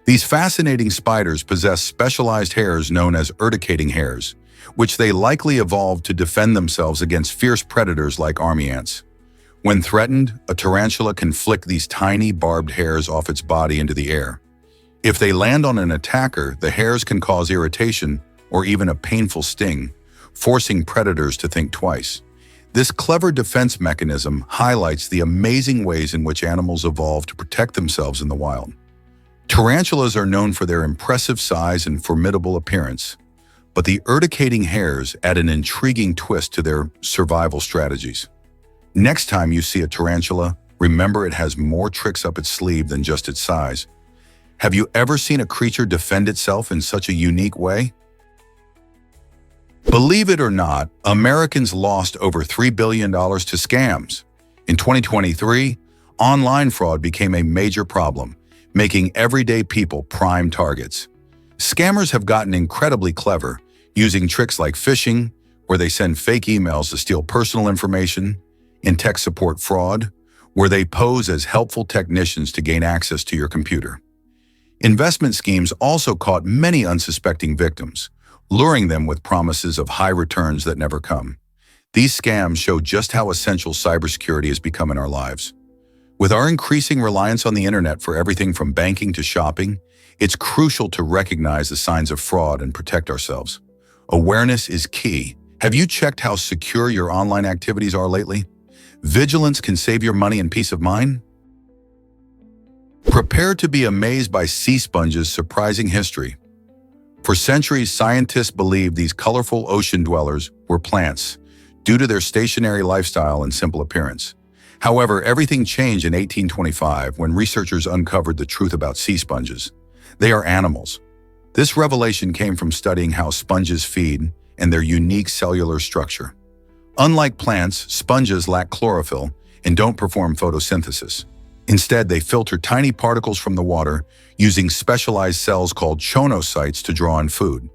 These fascinating spiders possess specialized hairs known as urticating hairs, which they likely evolved to defend themselves against fierce predators like army ants. When threatened, a tarantula can flick these tiny barbed hairs off its body into the air. If they land on an attacker, the hairs can cause irritation or even a painful sting, forcing predators to think twice. This clever defense mechanism highlights the amazing ways in which animals evolve to protect themselves in the wild. Tarantulas are known for their impressive size and formidable appearance, but the urticating hairs add an intriguing twist to their survival strategies. Next time you see a tarantula, remember it has more tricks up its sleeve than just its size. Have you ever seen a creature defend itself in such a unique way? Believe it or not, Americans lost over $3 billion to scams. In 2023, online fraud became a major problem, making everyday people prime targets. Scammers have gotten incredibly clever, using tricks like phishing, where they send fake emails to steal personal information, and tech support fraud, where they pose as helpful technicians to gain access to your computer. Investment schemes also caught many unsuspecting victims, luring them with promises of high returns that never come. These scams show just how essential cybersecurity has become in our lives. With our increasing reliance on the internet for everything from banking to shopping, it's crucial to recognize the signs of fraud and protect ourselves. Awareness is key. Have you checked how secure your online activities are lately? Vigilance can save your money and peace of mind. Prepare to be amazed by sea sponges' surprising history. For centuries, scientists believed these colorful ocean dwellers were plants due to their stationary lifestyle and simple appearance. However, everything changed in 1825 when researchers uncovered the truth about sea sponges. They are animals. This revelation came from studying how sponges feed and their unique cellular structure. Unlike plants, sponges lack chlorophyll and don't perform photosynthesis. Instead, they filter tiny particles from the water using specialized cells called choanocytes to draw in food.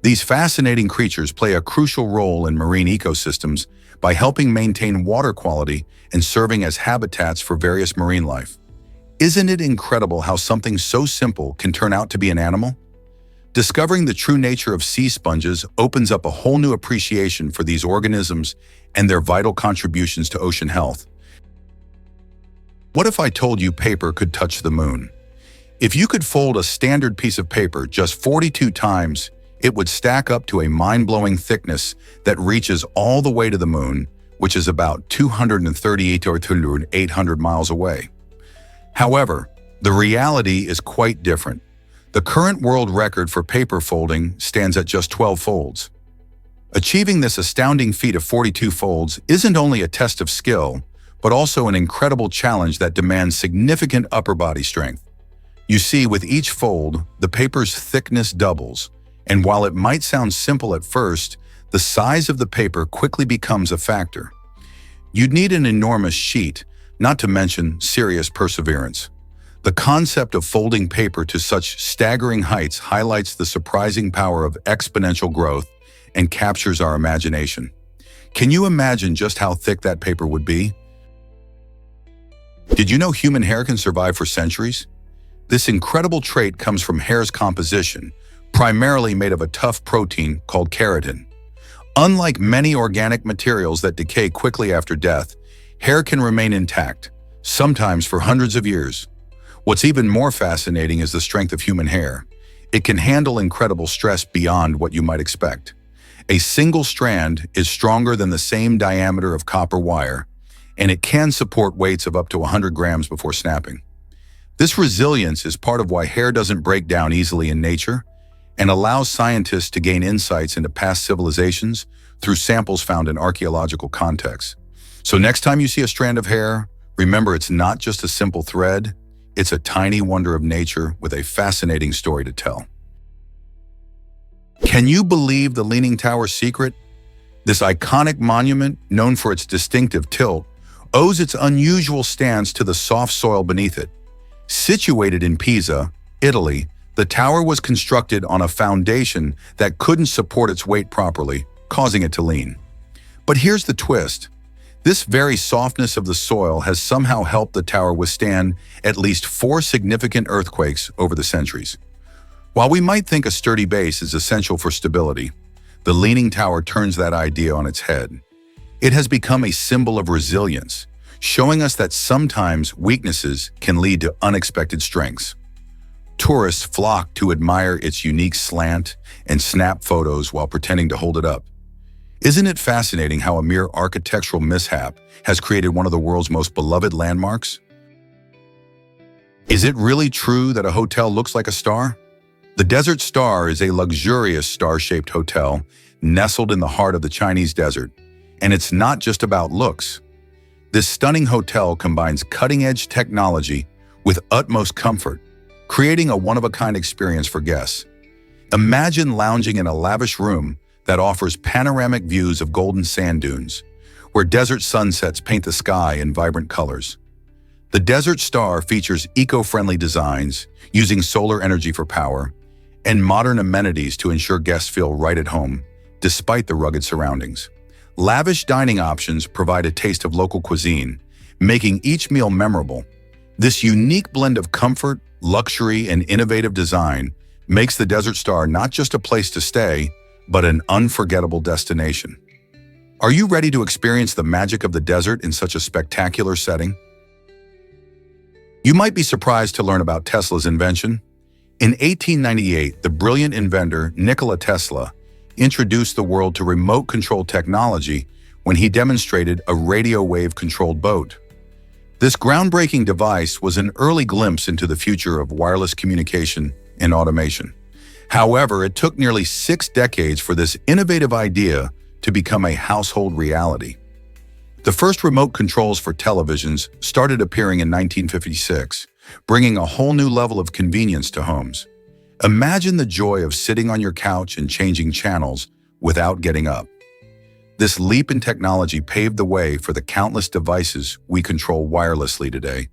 These fascinating creatures play a crucial role in marine ecosystems by helping maintain water quality and serving as habitats for various marine life. Isn't it incredible how something so simple can turn out to be an animal? Discovering the true nature of sea sponges opens up a whole new appreciation for these organisms and their vital contributions to ocean health. What if I told you paper could touch the moon? If you could fold a standard piece of paper just 42 times, it would stack up to a mind-blowing thickness that reaches all the way to the moon, which is about 238 or 800 miles away. However, the reality is quite different. The current world record for paper folding stands at just 12 folds. Achieving this astounding feat of 42 folds isn't only a test of skill, but also an incredible challenge that demands significant upper body strength. You see, with each fold, the paper's thickness doubles, and while it might sound simple at first, the size of the paper quickly becomes a factor. You'd need an enormous sheet, not to mention serious perseverance. The concept of folding paper to such staggering heights highlights the surprising power of exponential growth and captures our imagination. Can you imagine just how thick that paper would be? Did you know human hair can survive for centuries? This incredible trait comes from hair's composition, primarily made of a tough protein called keratin. Unlike many organic materials that decay quickly after death, hair can remain intact, sometimes for hundreds of years. What's even more fascinating is the strength of human hair. It can handle incredible stress beyond what you might expect. A single strand is stronger than the same diameter of copper wire, and it can support weights of up to 100 grams before snapping. This resilience is part of why hair doesn't break down easily in nature and allows scientists to gain insights into past civilizations through samples found in archaeological contexts. So next time you see a strand of hair, remember it's not just a simple thread. It's a tiny wonder of nature with a fascinating story to tell. Can you believe the Leaning Tower's secret? This iconic monument, known for its distinctive tilt, owes its unusual stance to the soft soil beneath it. Situated in Pisa, Italy, the tower was constructed on a foundation that couldn't support its weight properly, causing it to lean. But here's the twist. This very softness of the soil has somehow helped the tower withstand at least 4 significant earthquakes over the centuries. While we might think a sturdy base is essential for stability, the Leaning Tower turns that idea on its head. It has become a symbol of resilience, showing us that sometimes weaknesses can lead to unexpected strengths. Tourists flock to admire its unique slant and snap photos while pretending to hold it up. Isn't it fascinating how a mere architectural mishap has created one of the world's most beloved landmarks? Is it really true that a hotel looks like a star? The Desert Star is a luxurious star-shaped hotel nestled in the heart of the Chinese desert, and it's not just about looks. This stunning hotel combines cutting-edge technology with utmost comfort, creating a one-of-a-kind experience for guests. Imagine lounging in a lavish room that offers panoramic views of golden sand dunes, where desert sunsets paint the sky in vibrant colors. The Desert Star features eco-friendly designs, using solar energy for power, and modern amenities to ensure guests feel right at home, despite the rugged surroundings. Lavish dining options provide a taste of local cuisine, making each meal memorable. This unique blend of comfort, luxury, and innovative design makes the Desert Star not just a place to stay, but an unforgettable destination. Are you ready to experience the magic of the desert in such a spectacular setting? You might be surprised to learn about Tesla's invention. In 1898, the brilliant inventor Nikola Tesla introduced the world to remote control technology when he demonstrated a radio wave-controlled boat. This groundbreaking device was an early glimpse into the future of wireless communication and automation. However, it took nearly 6 decades for this innovative idea to become a household reality. The first remote controls for televisions started appearing in 1956, bringing a whole new level of convenience to homes. Imagine the joy of sitting on your couch and changing channels without getting up. This leap in technology paved the way for the countless devices we control wirelessly today,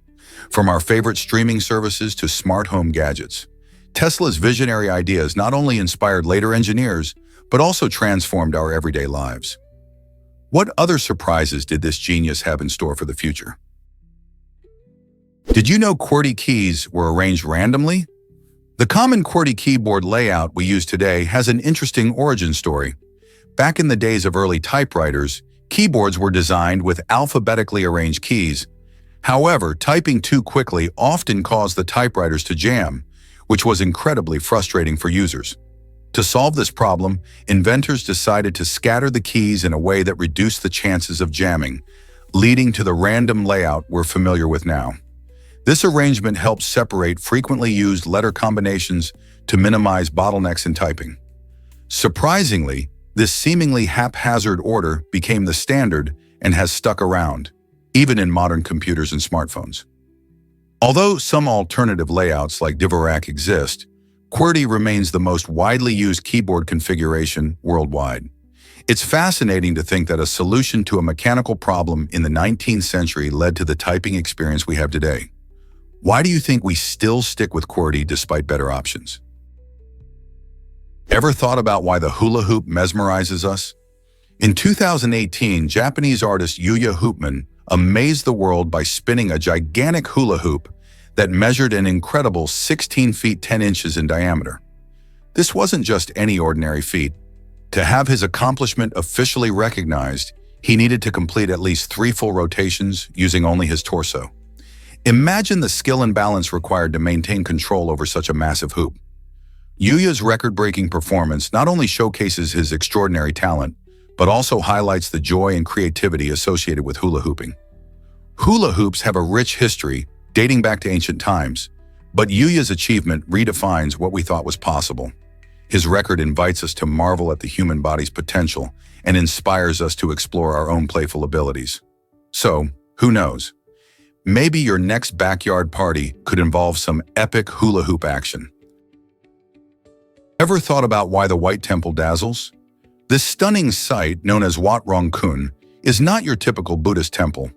from our favorite streaming services to smart home gadgets. Tesla's visionary ideas not only inspired later engineers, but also transformed our everyday lives. What other surprises did this genius have in store for the future? Did you know QWERTY keys were arranged randomly? The common QWERTY keyboard layout we use today has an interesting origin story. Back in the days of early typewriters, keyboards were designed with alphabetically arranged keys. However, typing too quickly often caused the typewriters to jam, which was incredibly frustrating for users. To solve this problem, inventors decided to scatter the keys in a way that reduced the chances of jamming, leading to the random layout we're familiar with now. This arrangement helps separate frequently used letter combinations to minimize bottlenecks in typing. Surprisingly, this seemingly haphazard order became the standard and has stuck around, even in modern computers and smartphones. Although some alternative layouts like Dvorak exist, QWERTY remains the most widely used keyboard configuration worldwide. It's fascinating to think that a solution to a mechanical problem in the 19th century led to the typing experience we have today. Why do you think we still stick with QWERTY despite better options? Ever thought about why the hula hoop mesmerizes us? In 2018, Japanese artist Yuya Hoopman amazed the world by spinning a gigantic hula hoop that measured an incredible 16 feet 10 inches in diameter. This wasn't just any ordinary feat. To have his accomplishment officially recognized, he needed to complete at least 3 full rotations using only his torso. Imagine the skill and balance required to maintain control over such a massive hoop. Yuya's record-breaking performance not only showcases his extraordinary talent, but also highlights the joy and creativity associated with hula hooping. Hula hoops have a rich history dating back to ancient times, but Yuya's achievement redefines what we thought was possible. His record invites us to marvel at the human body's potential and inspires us to explore our own playful abilities. So, who knows? Maybe your next backyard party could involve some epic hula hoop action. Ever thought about why the White Temple dazzles? This stunning site, known as Wat Rong Kun, is not your typical Buddhist temple.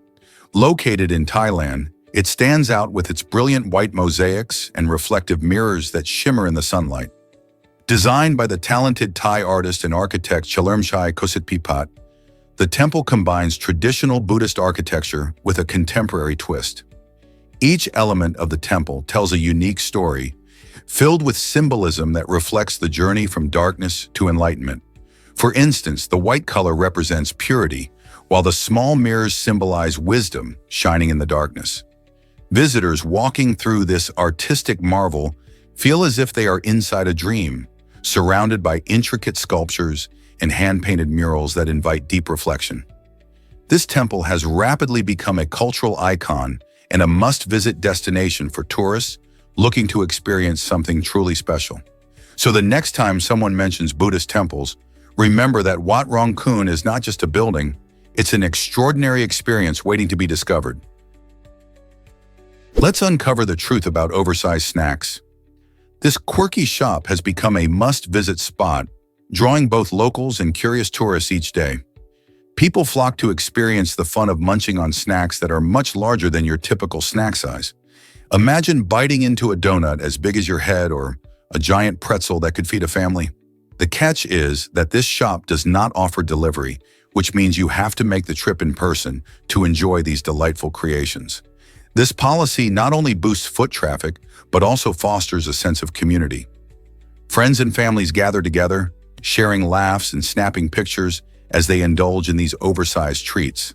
Located in Thailand, it stands out with its brilliant white mosaics and reflective mirrors that shimmer in the sunlight. Designed by the talented Thai artist and architect Chalermchai Kositpipat, the temple combines traditional Buddhist architecture with a contemporary twist. Each element of the temple tells a unique story, filled with symbolism that reflects the journey from darkness to enlightenment. For instance, the white color represents purity, while the small mirrors symbolize wisdom shining in the darkness. Visitors walking through this artistic marvel feel as if they are inside a dream, surrounded by intricate sculptures and hand-painted murals that invite deep reflection. This temple has rapidly become a cultural icon and a must-visit destination for tourists looking to experience something truly special. So the next time someone mentions Buddhist temples, remember that Wat Rong Kun is not just a building, it's an extraordinary experience waiting to be discovered. Let's uncover the truth about oversized snacks. This quirky shop has become a must-visit spot, drawing both locals and curious tourists each day. People flock to experience the fun of munching on snacks that are much larger than your typical snack size. Imagine biting into a donut as big as your head or a giant pretzel that could feed a family. The catch is that this shop does not offer delivery, which means you have to make the trip in person to enjoy these delightful creations. This policy not only boosts foot traffic, but also fosters a sense of community. Friends and families gather together, sharing laughs and snapping pictures as they indulge in these oversized treats.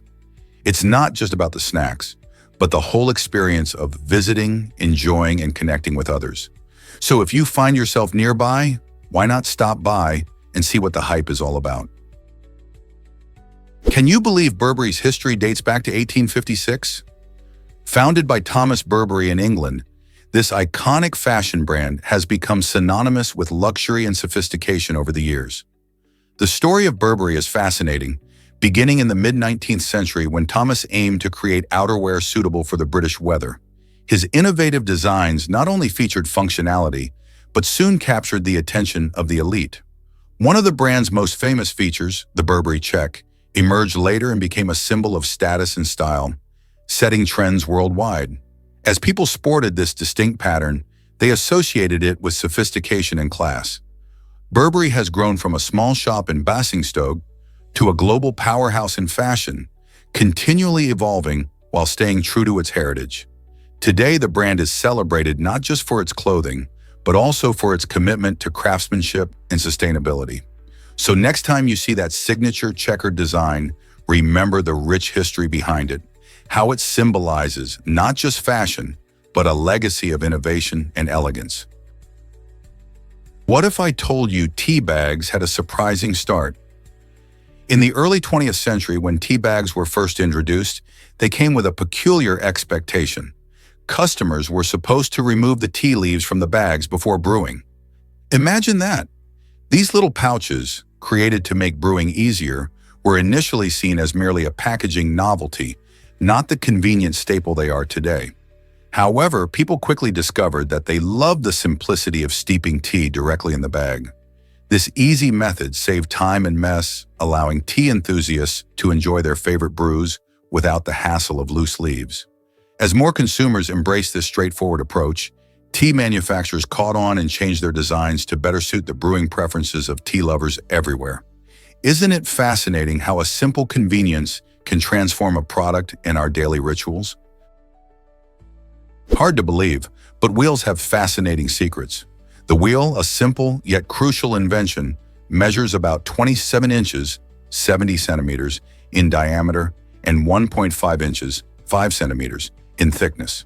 It's not just about the snacks, but the whole experience of visiting, enjoying, and connecting with others. So if you find yourself nearby, why not stop by and see what the hype is all about? Can you believe Burberry's history dates back to 1856? Founded by Thomas Burberry in England, this iconic fashion brand has become synonymous with luxury and sophistication over the years. The story of Burberry is fascinating, beginning in the mid-19th century when Thomas aimed to create outerwear suitable for the British weather. His innovative designs not only featured functionality, but soon captured the attention of the elite. One of the brand's most famous features, the Burberry check, emerged later and became a symbol of status and style, setting trends worldwide. As people sported this distinct pattern, they associated it with sophistication and class. Burberry has grown from a small shop in Basingstoke to a global powerhouse in fashion, continually evolving while staying true to its heritage. Today, the brand is celebrated not just for its clothing, but also for its commitment to craftsmanship and sustainability. So next time you see that signature checkered design, remember the rich history behind it, how it symbolizes not just fashion, but a legacy of innovation and elegance. What if I told you tea bags had a surprising start? In the early 20th century, when tea bags were first introduced, they came with a peculiar expectation. Customers were supposed to remove the tea leaves from the bags before brewing. Imagine that! These little pouches, created to make brewing easier, were initially seen as merely a packaging novelty, not the convenient staple they are today. However, people quickly discovered that they loved the simplicity of steeping tea directly in the bag. This easy method saved time and mess, allowing tea enthusiasts to enjoy their favorite brews without the hassle of loose leaves. As more consumers embraced this straightforward approach, tea manufacturers caught on and changed their designs to better suit the brewing preferences of tea lovers everywhere. Isn't it fascinating how a simple convenience can transform a product in our daily rituals? Hard to believe, but wheels have fascinating secrets. The wheel, a simple yet crucial invention, measures about 27 inches, 70 centimeters, in diameter and 1.5 inches, 5 centimeters, in thickness.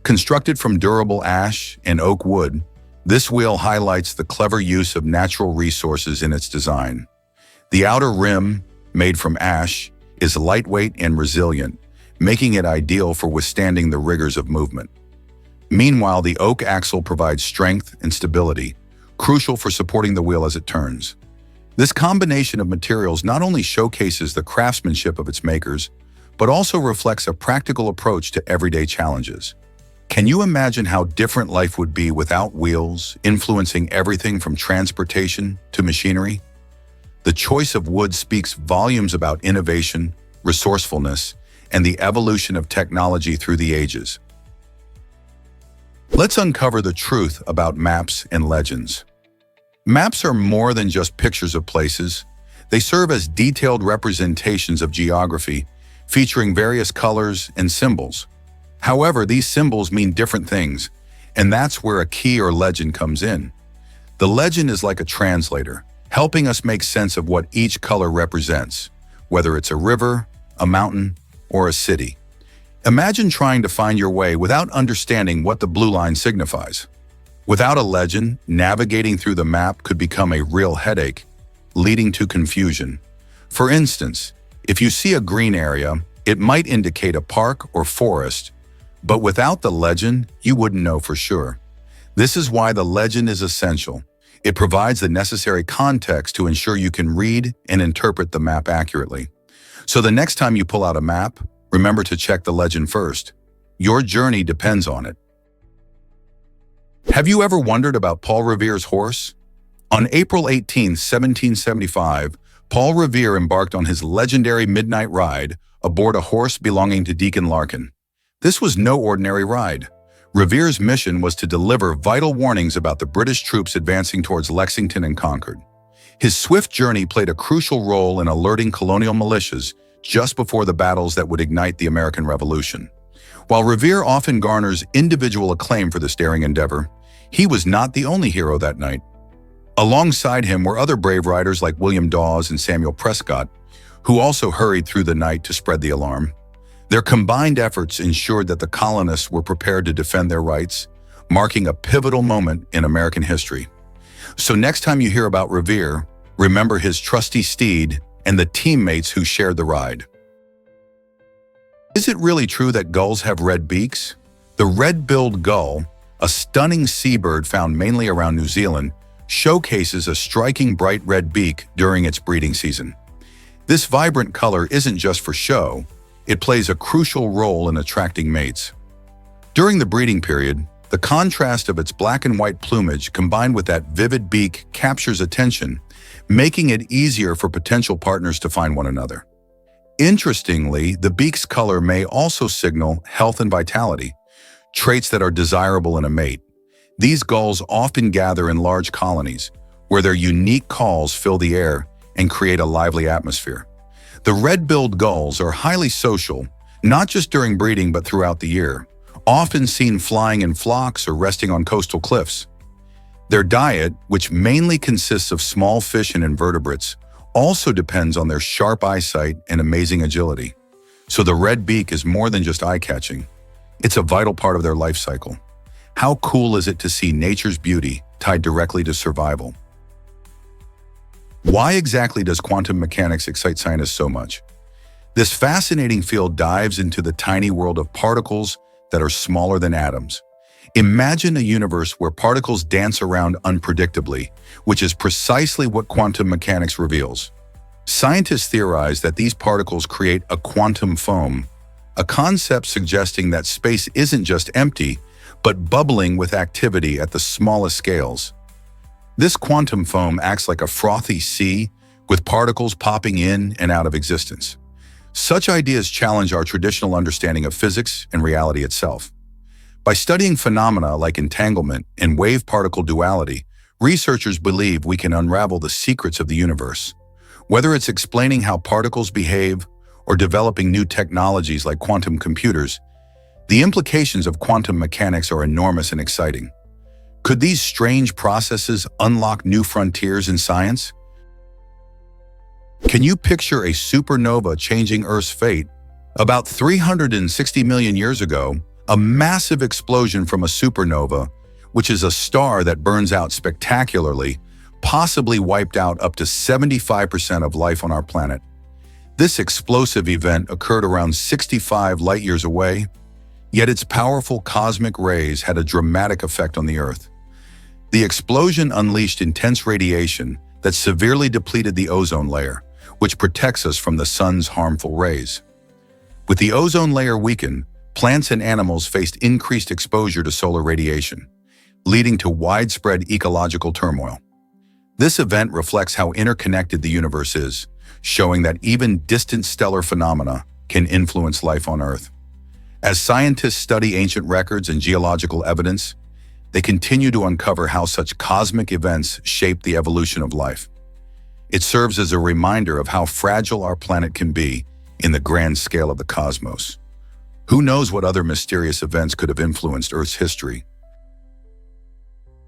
Constructed from durable ash and oak wood, this wheel highlights the clever use of natural resources in its design. The outer rim, made from ash, is lightweight and resilient, making it ideal for withstanding the rigors of movement. Meanwhile, the oak axle provides strength and stability, crucial for supporting the wheel as it turns. This combination of materials not only showcases the craftsmanship of its makers, but also reflects a practical approach to everyday challenges. Can you imagine how different life would be without wheels, influencing everything from transportation to machinery? The choice of wood speaks volumes about innovation, resourcefulness, and the evolution of technology through the ages. Let's uncover the truth about maps and legends. Maps are more than just pictures of places. They serve as detailed representations of geography, featuring various colors and symbols. However, these symbols mean different things, and that's where a key or legend comes in. The legend is like a translator, helping us make sense of what each color represents, whether it's a river, a mountain, or a city. Imagine trying to find your way without understanding what the blue line signifies. Without a legend, navigating through the map could become a real headache, leading to confusion. For instance, if you see a green area, it might indicate a park or forest, but without the legend, you wouldn't know for sure. This is why the legend is essential. It provides the necessary context to ensure you can read and interpret the map accurately. So the next time you pull out a map, remember to check the legend first. Your journey depends on it. Have you ever wondered about Paul Revere's horse? On April 18, 1775, Paul Revere embarked on his legendary midnight ride aboard a horse belonging to Deacon Larkin. This was no ordinary ride. Revere's mission was to deliver vital warnings about the British troops advancing towards Lexington and Concord. His swift journey played a crucial role in alerting colonial militias just before the battles that would ignite the American Revolution. While Revere often garners individual acclaim for this daring endeavor, he was not the only hero that night. Alongside him were other brave riders like William Dawes and Samuel Prescott, who also hurried through the night to spread the alarm. Their combined efforts ensured that the colonists were prepared to defend their rights, marking a pivotal moment in American history. So next time you hear about Revere, remember his trusty steed and the teammates who shared the ride. Is it really true that gulls have red beaks? The red-billed gull, a stunning seabird found mainly around New Zealand, showcases a striking bright red beak during its breeding season. This vibrant color isn't just for show, it plays a crucial role in attracting mates. During the breeding period, the contrast of its black and white plumage combined with that vivid beak captures attention, making it easier for potential partners to find one another. Interestingly, the beak's color may also signal health and vitality, traits that are desirable in a mate. These gulls often gather in large colonies, where their unique calls fill the air and create a lively atmosphere. The red-billed gulls are highly social, not just during breeding but throughout the year, often seen flying in flocks or resting on coastal cliffs. Their diet, which mainly consists of small fish and invertebrates, also depends on their sharp eyesight and amazing agility. So the red beak is more than just eye-catching. It's a vital part of their life cycle. How cool is it to see nature's beauty tied directly to survival? Why exactly does quantum mechanics excite scientists so much? This fascinating field dives into the tiny world of particles that are smaller than atoms. Imagine a universe where particles dance around unpredictably, which is precisely what quantum mechanics reveals. Scientists theorize that these particles create a quantum foam, a concept suggesting that space isn't just empty, but bubbling with activity at the smallest scales. This quantum foam acts like a frothy sea, with particles popping in and out of existence. Such ideas challenge our traditional understanding of physics and reality itself. By studying phenomena like entanglement and wave-particle duality, researchers believe we can unravel the secrets of the universe. Whether it's explaining how particles behave or developing new technologies like quantum computers, the implications of quantum mechanics are enormous and exciting. Could these strange processes unlock new frontiers in science? Can you picture a supernova changing Earth's fate? About 360 million years ago, a massive explosion from a supernova, which is a star that burns out spectacularly, possibly wiped out up to 75% of life on our planet. This explosive event occurred around 65 light-years away, yet its powerful cosmic rays had a dramatic effect on the Earth. The explosion unleashed intense radiation that severely depleted the ozone layer, which protects us from the sun's harmful rays. With the ozone layer weakened, plants and animals faced increased exposure to solar radiation, leading to widespread ecological turmoil. This event reflects how interconnected the universe is, showing that even distant stellar phenomena can influence life on Earth. As scientists study ancient records and geological evidence, they continue to uncover how such cosmic events shape the evolution of life. It serves as a reminder of how fragile our planet can be in the grand scale of the cosmos. Who knows what other mysterious events could have influenced Earth's history?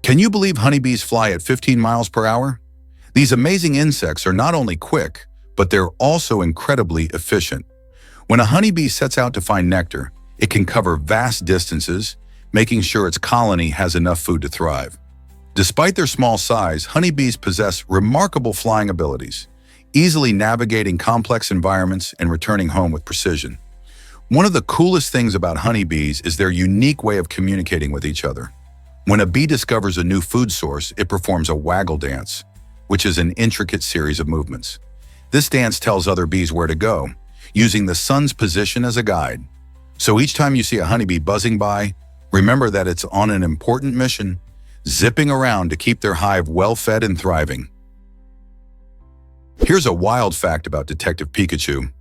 Can you believe honeybees fly at 15 miles per hour? These amazing insects are not only quick, but they're also incredibly efficient. When a honeybee sets out to find nectar, it can cover vast distances, making sure its colony has enough food to thrive. Despite their small size, honeybees possess remarkable flying abilities, easily navigating complex environments and returning home with precision. One of the coolest things about honeybees is their unique way of communicating with each other. When a bee discovers a new food source, it performs a waggle dance, which is an intricate series of movements. This dance tells other bees where to go, using the sun's position as a guide. So each time you see a honeybee buzzing by, remember that it's on an important mission, zipping around to keep their hive well-fed and thriving. Here's a wild fact about Detective Pikachu.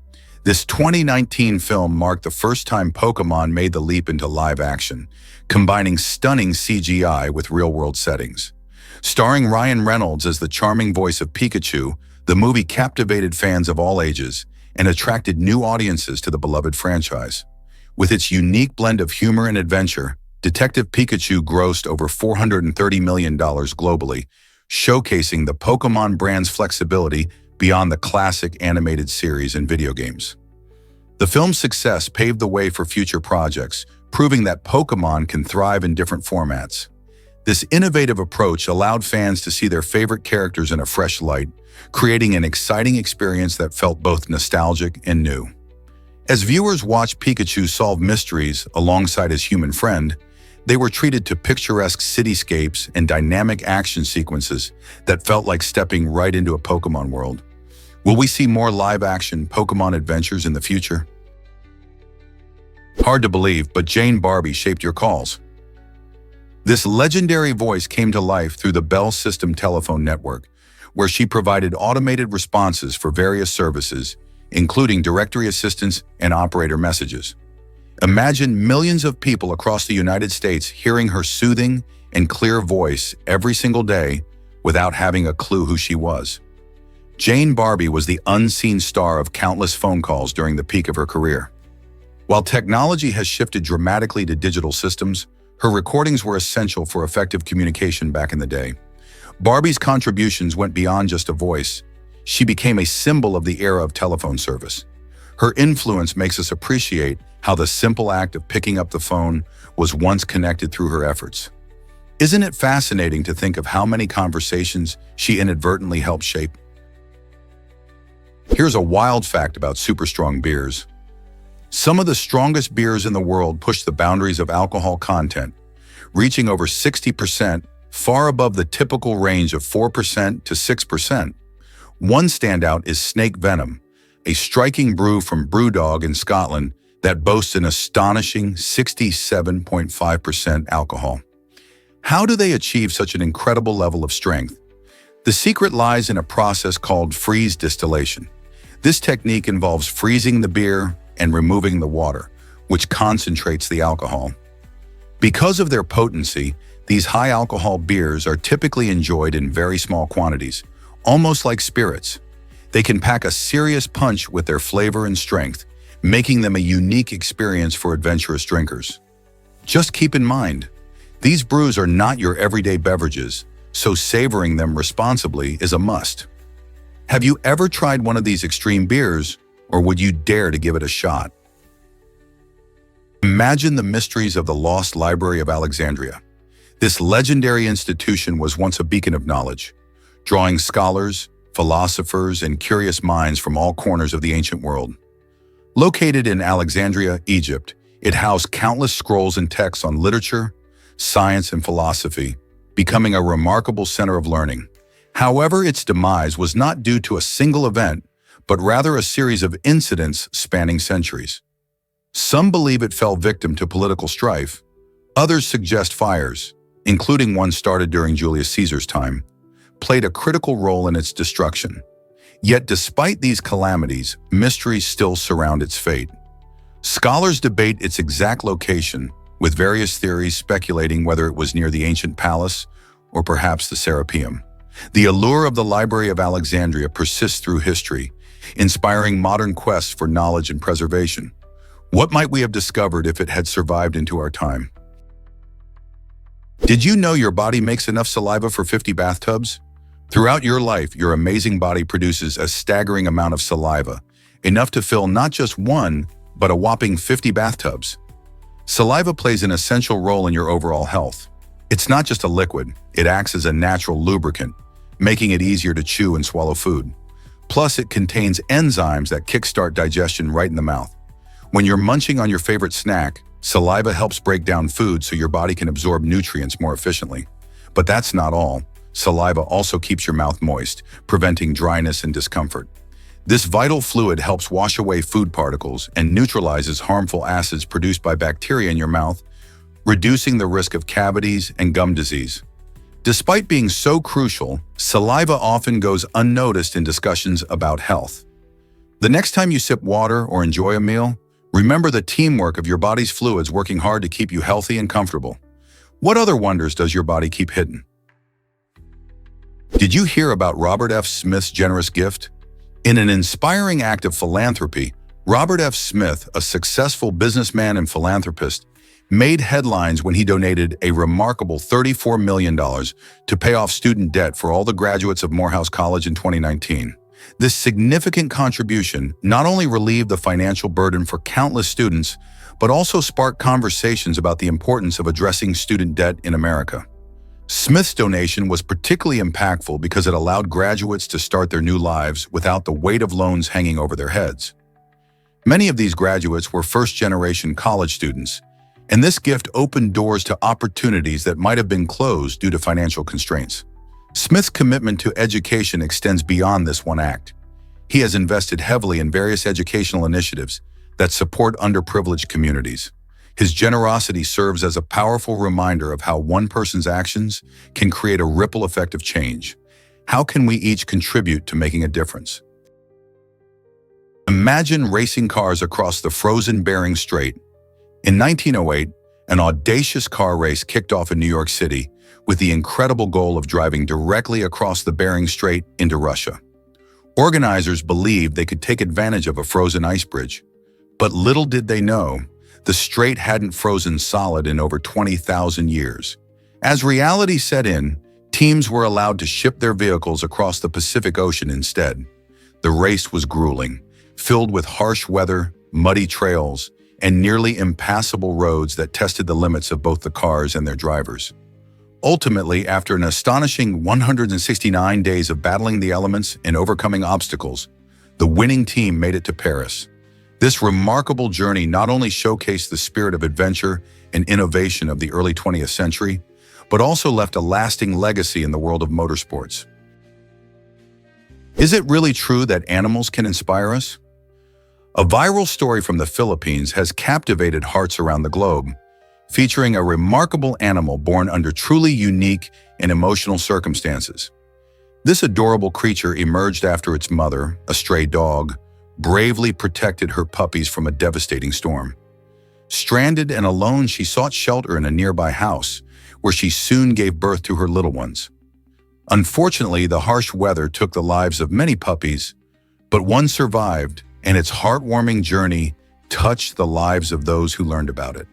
This 2019 film marked the first time Pokémon made the leap into live action, combining stunning CGI with real-world settings. Starring Ryan Reynolds as the charming voice of Pikachu, the movie captivated fans of all ages and attracted new audiences to the beloved franchise. With its unique blend of humor and adventure, Detective Pikachu grossed over $430 million globally, showcasing the Pokémon brand's flexibility beyond the classic animated series and video games. The film's success paved the way for future projects, proving that Pokémon can thrive in different formats. This innovative approach allowed fans to see their favorite characters in a fresh light, creating an exciting experience that felt both nostalgic and new. As viewers watched Pikachu solve mysteries alongside his human friend, they were treated to picturesque cityscapes and dynamic action sequences that felt like stepping right into a Pokémon world. Will we see more live-action Pokémon adventures in the future? Hard to believe, but Jane Barbie shaped your calls. This legendary voice came to life through the Bell System telephone network, where she provided automated responses for various services, including directory assistance and operator messages. Imagine millions of people across the United States hearing her soothing and clear voice every single day without having a clue who she was. Jane Barbie was the unseen star of countless phone calls during the peak of her career. While technology has shifted dramatically to digital systems, her recordings were essential for effective communication back in the day. Barbie's contributions went beyond just a voice. She became a symbol of the era of telephone service. Her influence makes us appreciate how the simple act of picking up the phone was once connected through her efforts. Isn't it fascinating to think of how many conversations she inadvertently helped shape? Here's a wild fact about super strong beers. Some of the strongest beers in the world push the boundaries of alcohol content, reaching over 60%, far above the typical range of 4% to 6%. One standout is Snake Venom, a striking brew from Brewdog in Scotland that boasts an astonishing 67.5% alcohol. How do they achieve such an incredible level of strength? The secret lies in a process called freeze distillation. This technique involves freezing the beer and removing the water, which concentrates the alcohol. Because of their potency, these high-alcohol beers are typically enjoyed in very small quantities, almost like spirits. They can pack a serious punch with their flavor and strength, making them a unique experience for adventurous drinkers. Just keep in mind, these brews are not your everyday beverages, so savoring them responsibly is a must. Have you ever tried one of these extreme beers, or would you dare to give it a shot? Imagine the mysteries of the lost Library of Alexandria. This legendary institution was once a beacon of knowledge, drawing scholars, philosophers, and curious minds from all corners of the ancient world. Located in Alexandria, Egypt, it housed countless scrolls and texts on literature, science, and philosophy, becoming a remarkable center of learning. However, its demise was not due to a single event, but rather a series of incidents spanning centuries. Some believe it fell victim to political strife. Others suggest fires, including one started during Julius Caesar's time, played a critical role in its destruction. Yet despite these calamities, mysteries still surround its fate. Scholars debate its exact location, with various theories speculating whether it was near the ancient palace or perhaps the Serapeum. The allure of the Library of Alexandria persists through history, inspiring modern quests for knowledge and preservation. What might we have discovered if it had survived into our time? Did you know your body makes enough saliva for 50 bathtubs? Throughout your life, your amazing body produces a staggering amount of saliva, enough to fill not just one, but a whopping 50 bathtubs. Saliva plays an essential role in your overall health. It's not just a liquid, it acts as a natural lubricant, making it easier to chew and swallow food. Plus, it contains enzymes that kickstart digestion right in the mouth. When you're munching on your favorite snack, saliva helps break down food so your body can absorb nutrients more efficiently. But that's not all. Saliva also keeps your mouth moist, preventing dryness and discomfort. This vital fluid helps wash away food particles and neutralizes harmful acids produced by bacteria in your mouth, reducing the risk of cavities and gum disease. Despite being so crucial, saliva often goes unnoticed in discussions about health. The next time you sip water or enjoy a meal, remember the teamwork of your body's fluids working hard to keep you healthy and comfortable. What other wonders does your body keep hidden? Did you hear about Robert F. Smith's generous gift? In an inspiring act of philanthropy, Robert F. Smith, a successful businessman and philanthropist, made headlines when he donated a remarkable $34 million to pay off student debt for all the graduates of Morehouse College in 2019. This significant contribution not only relieved the financial burden for countless students, but also sparked conversations about the importance of addressing student debt in America. Smith's donation was particularly impactful because it allowed graduates to start their new lives without the weight of loans hanging over their heads. Many of these graduates were first-generation college students, and this gift opened doors to opportunities that might have been closed due to financial constraints. Smith's commitment to education extends beyond this one act. He has invested heavily in various educational initiatives that support underprivileged communities. His generosity serves as a powerful reminder of how one person's actions can create a ripple effect of change. How can we each contribute to making a difference? Imagine racing cars across the frozen Bering Strait. In 1908, an audacious car race kicked off in New York City with the incredible goal of driving directly across the Bering Strait into Russia. Organizers believed they could take advantage of a frozen ice bridge, But little did they know, the strait hadn't frozen solid in over 20,000 years. As reality set in, teams were allowed to ship their vehicles across the Pacific Ocean instead. The race was grueling, filled with harsh weather, muddy trails, and nearly impassable roads that tested the limits of both the cars and their drivers. Ultimately, after an astonishing 169 days of battling the elements and overcoming obstacles, the winning team made it to Paris. This remarkable journey not only showcased the spirit of adventure and innovation of the early 20th century, but also left a lasting legacy in the world of motorsports. Is it really true that animals can inspire us? A viral story from the Philippines has captivated hearts around the globe, featuring a remarkable animal born under truly unique and emotional circumstances. This adorable creature emerged after its mother, a stray dog, bravely protected her puppies from a devastating storm. Stranded and alone, she sought shelter in a nearby house, where she soon gave birth to her little ones. Unfortunately, the harsh weather took the lives of many puppies, but one survived, and its heartwarming journey touched the lives of those who learned about it.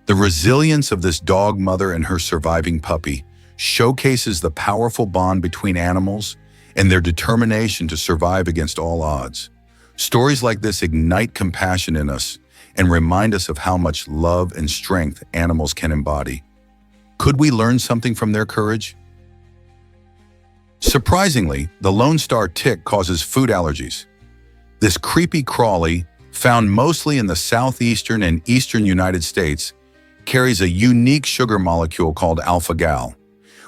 The resilience of this dog mother and her surviving puppy showcases the powerful bond between animals and their determination to survive against all odds. Stories like this ignite compassion in us and remind us of how much love and strength animals can embody. Could we learn something from their courage? Surprisingly, the Lone Star tick causes food allergies. This creepy crawly, found mostly in the southeastern and eastern United States, carries a unique sugar molecule called alpha-gal.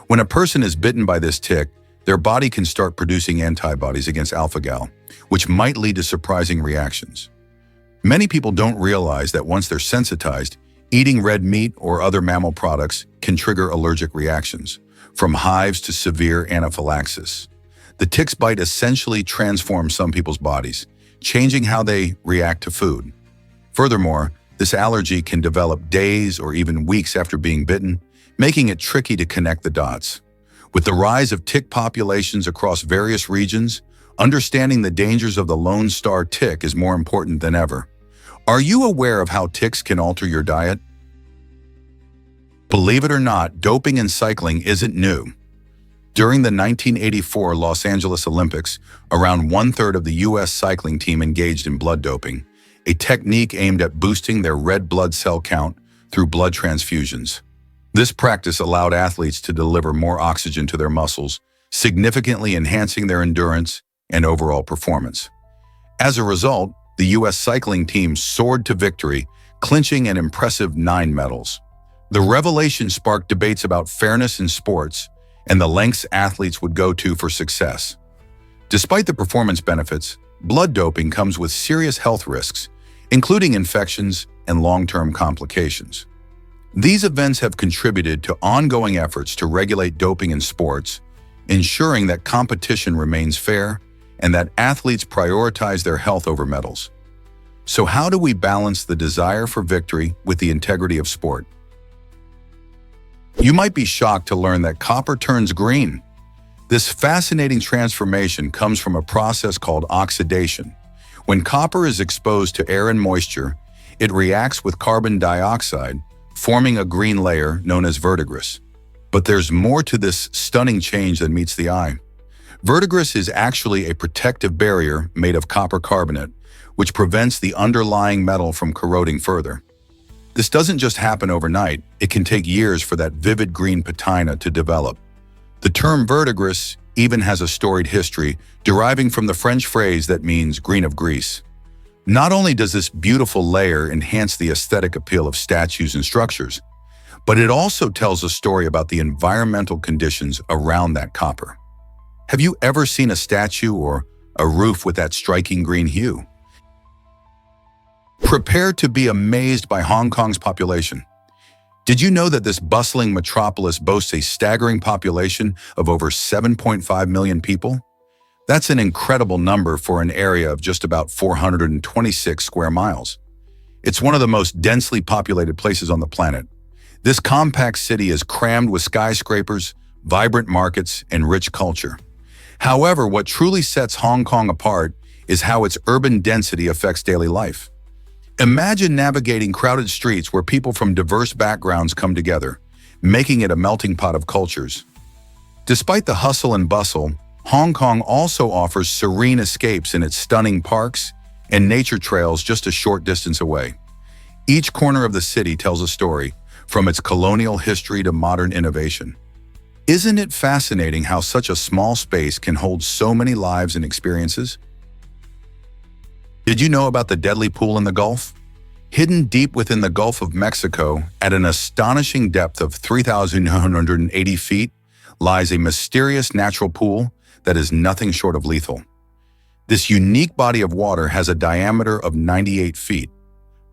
When a person is bitten by this tick, their body can start producing antibodies against alpha-gal, which might lead to surprising reactions. Many people don't realize that once they're sensitized, eating red meat or other mammal products can trigger allergic reactions, from hives to severe anaphylaxis. The tick's bite essentially transforms some people's bodies, changing how they react to food. Furthermore, this allergy can develop days or even weeks after being bitten, making it tricky to connect the dots. With the rise of tick populations across various regions, understanding the dangers of the Lone Star tick is more important than ever. Are you aware of how ticks can alter your diet? Believe it or not, doping in cycling isn't new. During the 1984 Los Angeles Olympics, around one-third of the U.S. cycling team engaged in blood doping, a technique aimed at boosting their red blood cell count through blood transfusions. This practice allowed athletes to deliver more oxygen to their muscles, significantly enhancing their endurance and overall performance. As a result, the U.S. cycling team soared to victory, clinching an impressive 9 medals. The revelation sparked debates about fairness in sports and the lengths athletes would go to for success. Despite the performance benefits, blood doping comes with serious health risks, including infections and long-term complications. These events have contributed to ongoing efforts to regulate doping in sports, ensuring that competition remains fair and that athletes prioritize their health over medals. So how do we balance the desire for victory with the integrity of sport? You might be shocked to learn that copper turns green. This fascinating transformation comes from a process called oxidation. When copper is exposed to air and moisture, it reacts with carbon dioxide, forming a green layer known as verdigris. But there's more to this stunning change than meets the eye. Verdigris is actually a protective barrier made of copper carbonate, which prevents the underlying metal from corroding further. This doesn't just happen overnight, it can take years for that vivid green patina to develop. The term verdigris even has a storied history, deriving from the French phrase that means green of grease. Not only does this beautiful layer enhance the aesthetic appeal of statues and structures, but it also tells a story about the environmental conditions around that copper. Have you ever seen a statue or a roof with that striking green hue? Prepare to be amazed by Hong Kong's population. Did you know that this bustling metropolis boasts a staggering population of over 7.5 million people? That's an incredible number for an area of just about 426 square miles. It's one of the most densely populated places on the planet. This compact city is crammed with skyscrapers, vibrant markets, and rich culture. However, what truly sets Hong Kong apart is how its urban density affects daily life. Imagine navigating crowded streets where people from diverse backgrounds come together, making it a melting pot of cultures. Despite the hustle and bustle, Hong Kong also offers serene escapes in its stunning parks and nature trails just a short distance away. Each corner of the city tells a story, from its colonial history to modern innovation. Isn't it fascinating how such a small space can hold so many lives and experiences? Did you know about the deadly pool in the Gulf? Hidden deep within the Gulf of Mexico, at an astonishing depth of 3,980 feet, lies a mysterious natural pool that is nothing short of lethal. This unique body of water has a diameter of 98 feet,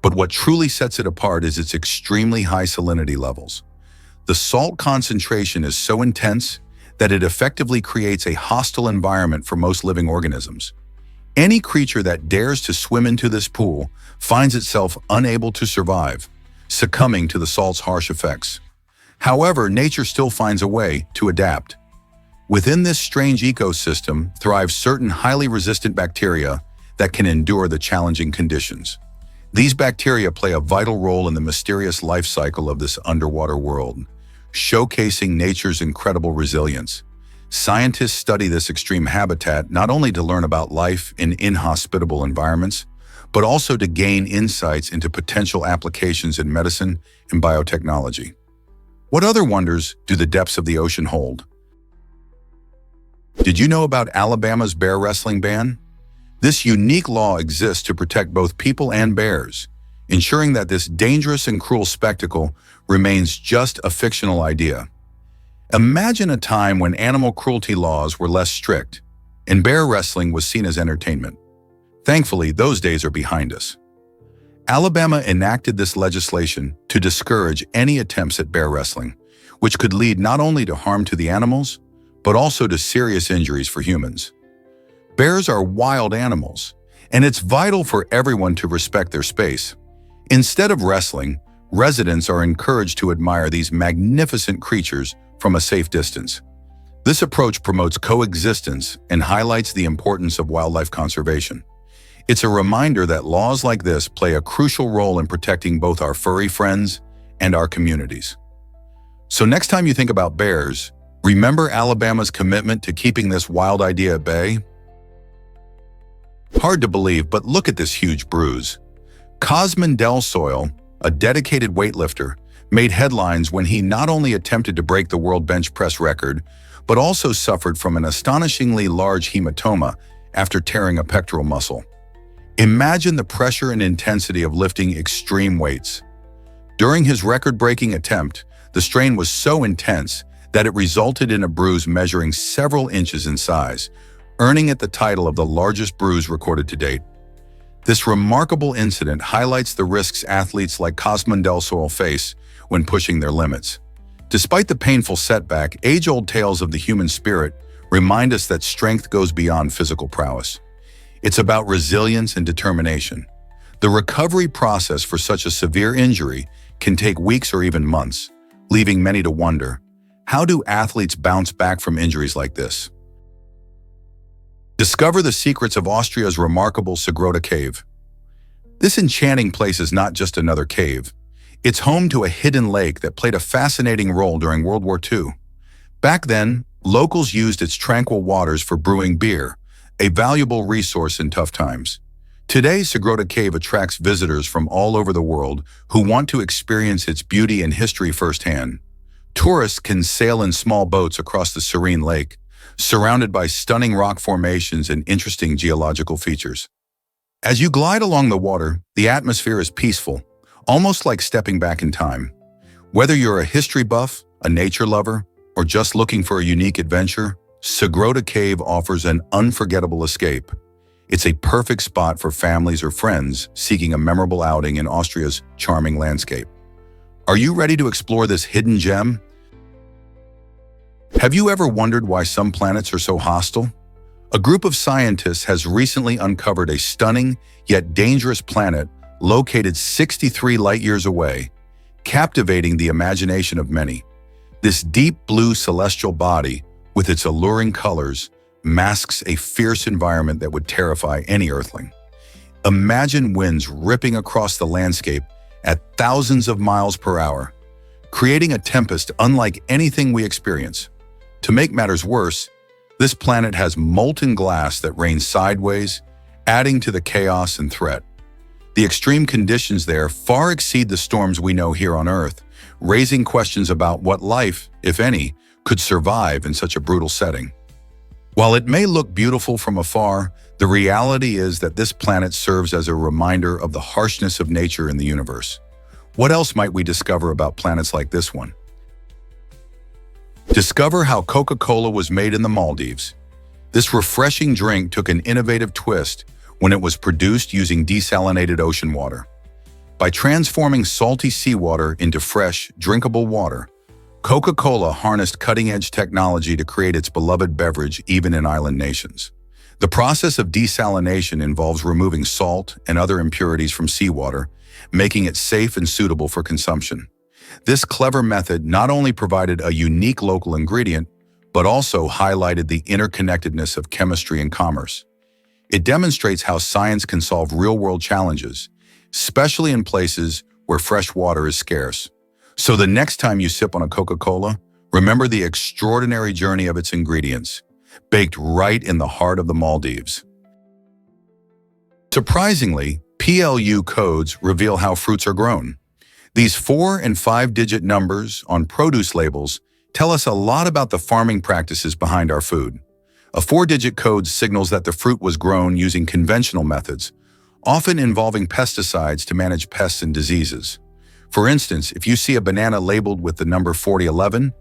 but what truly sets it apart is its extremely high salinity levels. The salt concentration is so intense that it effectively creates a hostile environment for most living organisms. Any creature that dares to swim into this pool finds itself unable to survive, succumbing to the salt's harsh effects. However, nature still finds a way to adapt. Within this strange ecosystem thrive certain highly resistant bacteria that can endure the challenging conditions. These bacteria play a vital role in the mysterious life cycle of this underwater world, showcasing nature's incredible resilience. Scientists study this extreme habitat not only to learn about life in inhospitable environments, but also to gain insights into potential applications in medicine and biotechnology. What other wonders do the depths of the ocean hold? Did you know about Alabama's bear wrestling ban? This unique law exists to protect both people and bears, ensuring that this dangerous and cruel spectacle remains just a fictional idea. Imagine a time when animal cruelty laws were less strict, and bear wrestling was seen as entertainment. Thankfully, those days are behind us. Alabama enacted this legislation to discourage any attempts at bear wrestling, which could lead not only to harm to the animals, but also to serious injuries for humans. Bears are wild animals, and it's vital for everyone to respect their space. Instead of wrestling, residents are encouraged to admire these magnificent creatures from a safe distance. This approach promotes coexistence and highlights the importance of wildlife conservation. It's a reminder that laws like this play a crucial role in protecting both our furry friends and our communities. So next time you think about bears, remember Alabama's commitment to keeping this wild idea at bay? Hard to believe, but look at this huge bruise. Cosman Del Soil, a dedicated weightlifter, made headlines when he not only attempted to break the world bench press record, but also suffered from an astonishingly large hematoma after tearing a pectoral muscle. Imagine the pressure and intensity of lifting extreme weights. During his record-breaking attempt, the strain was so intense that it resulted in a bruise measuring several inches in size, earning it the title of the largest bruise recorded to date. This remarkable incident highlights the risks athletes like Cosman Del Soil face when pushing their limits. Despite the painful setback, age-old tales of the human spirit remind us that strength goes beyond physical prowess. It's about resilience and determination. The recovery process for such a severe injury can take weeks or even months, leaving many to wonder, how do athletes bounce back from injuries like this? Discover the secrets of Austria's remarkable Segrota Cave. This enchanting place is not just another cave. It's home to a hidden lake that played a fascinating role during World War II. Back then, locals used its tranquil waters for brewing beer, a valuable resource in tough times. Today, Segrota Cave attracts visitors from all over the world who want to experience its beauty and history firsthand. Tourists can sail in small boats across the serene lake, surrounded by stunning rock formations and interesting geological features. As you glide along the water, the atmosphere is peaceful, almost like stepping back in time. Whether you're a history buff, a nature lover, or just looking for a unique adventure, Segrota Cave offers an unforgettable escape. It's a perfect spot for families or friends seeking a memorable outing in Austria's charming landscape. Are you ready to explore this hidden gem? Have you ever wondered why some planets are so hostile? A group of scientists has recently uncovered a stunning yet dangerous planet located 63 light-years away, captivating the imagination of many. This deep blue celestial body, with its alluring colors, masks a fierce environment that would terrify any Earthling. Imagine winds ripping across the landscape at thousands of miles per hour, creating a tempest unlike anything we experience. To make matters worse, this planet has molten glass that rains sideways, adding to the chaos and threat. The extreme conditions there far exceed the storms we know here on Earth, raising questions about what life, if any, could survive in such a brutal setting. While it may look beautiful from afar, the reality is that this planet serves as a reminder of the harshness of nature in the universe. What else might we discover about planets like this one? Discover how Coca-Cola was made in the Maldives. This refreshing drink took an innovative twist when it was produced using desalinated ocean water. By transforming salty seawater into fresh, drinkable water, Coca-Cola harnessed cutting-edge technology to create its beloved beverage even in island nations. The process of desalination involves removing salt and other impurities from seawater, making it safe and suitable for consumption. This clever method not only provided a unique local ingredient, but also highlighted the interconnectedness of chemistry and commerce. It demonstrates how science can solve real-world challenges, especially in places where fresh water is scarce. So the next time you sip on a Coca-Cola, remember the extraordinary journey of its ingredients, baked right in the heart of the Maldives. Surprisingly, PLU codes reveal how fruits are grown. These 4- and 5-digit numbers on produce labels tell us a lot about the farming practices behind our food. A 4-digit code signals that the fruit was grown using conventional methods, often involving pesticides to manage pests and diseases. For instance, if you see a banana labeled with the number 4011,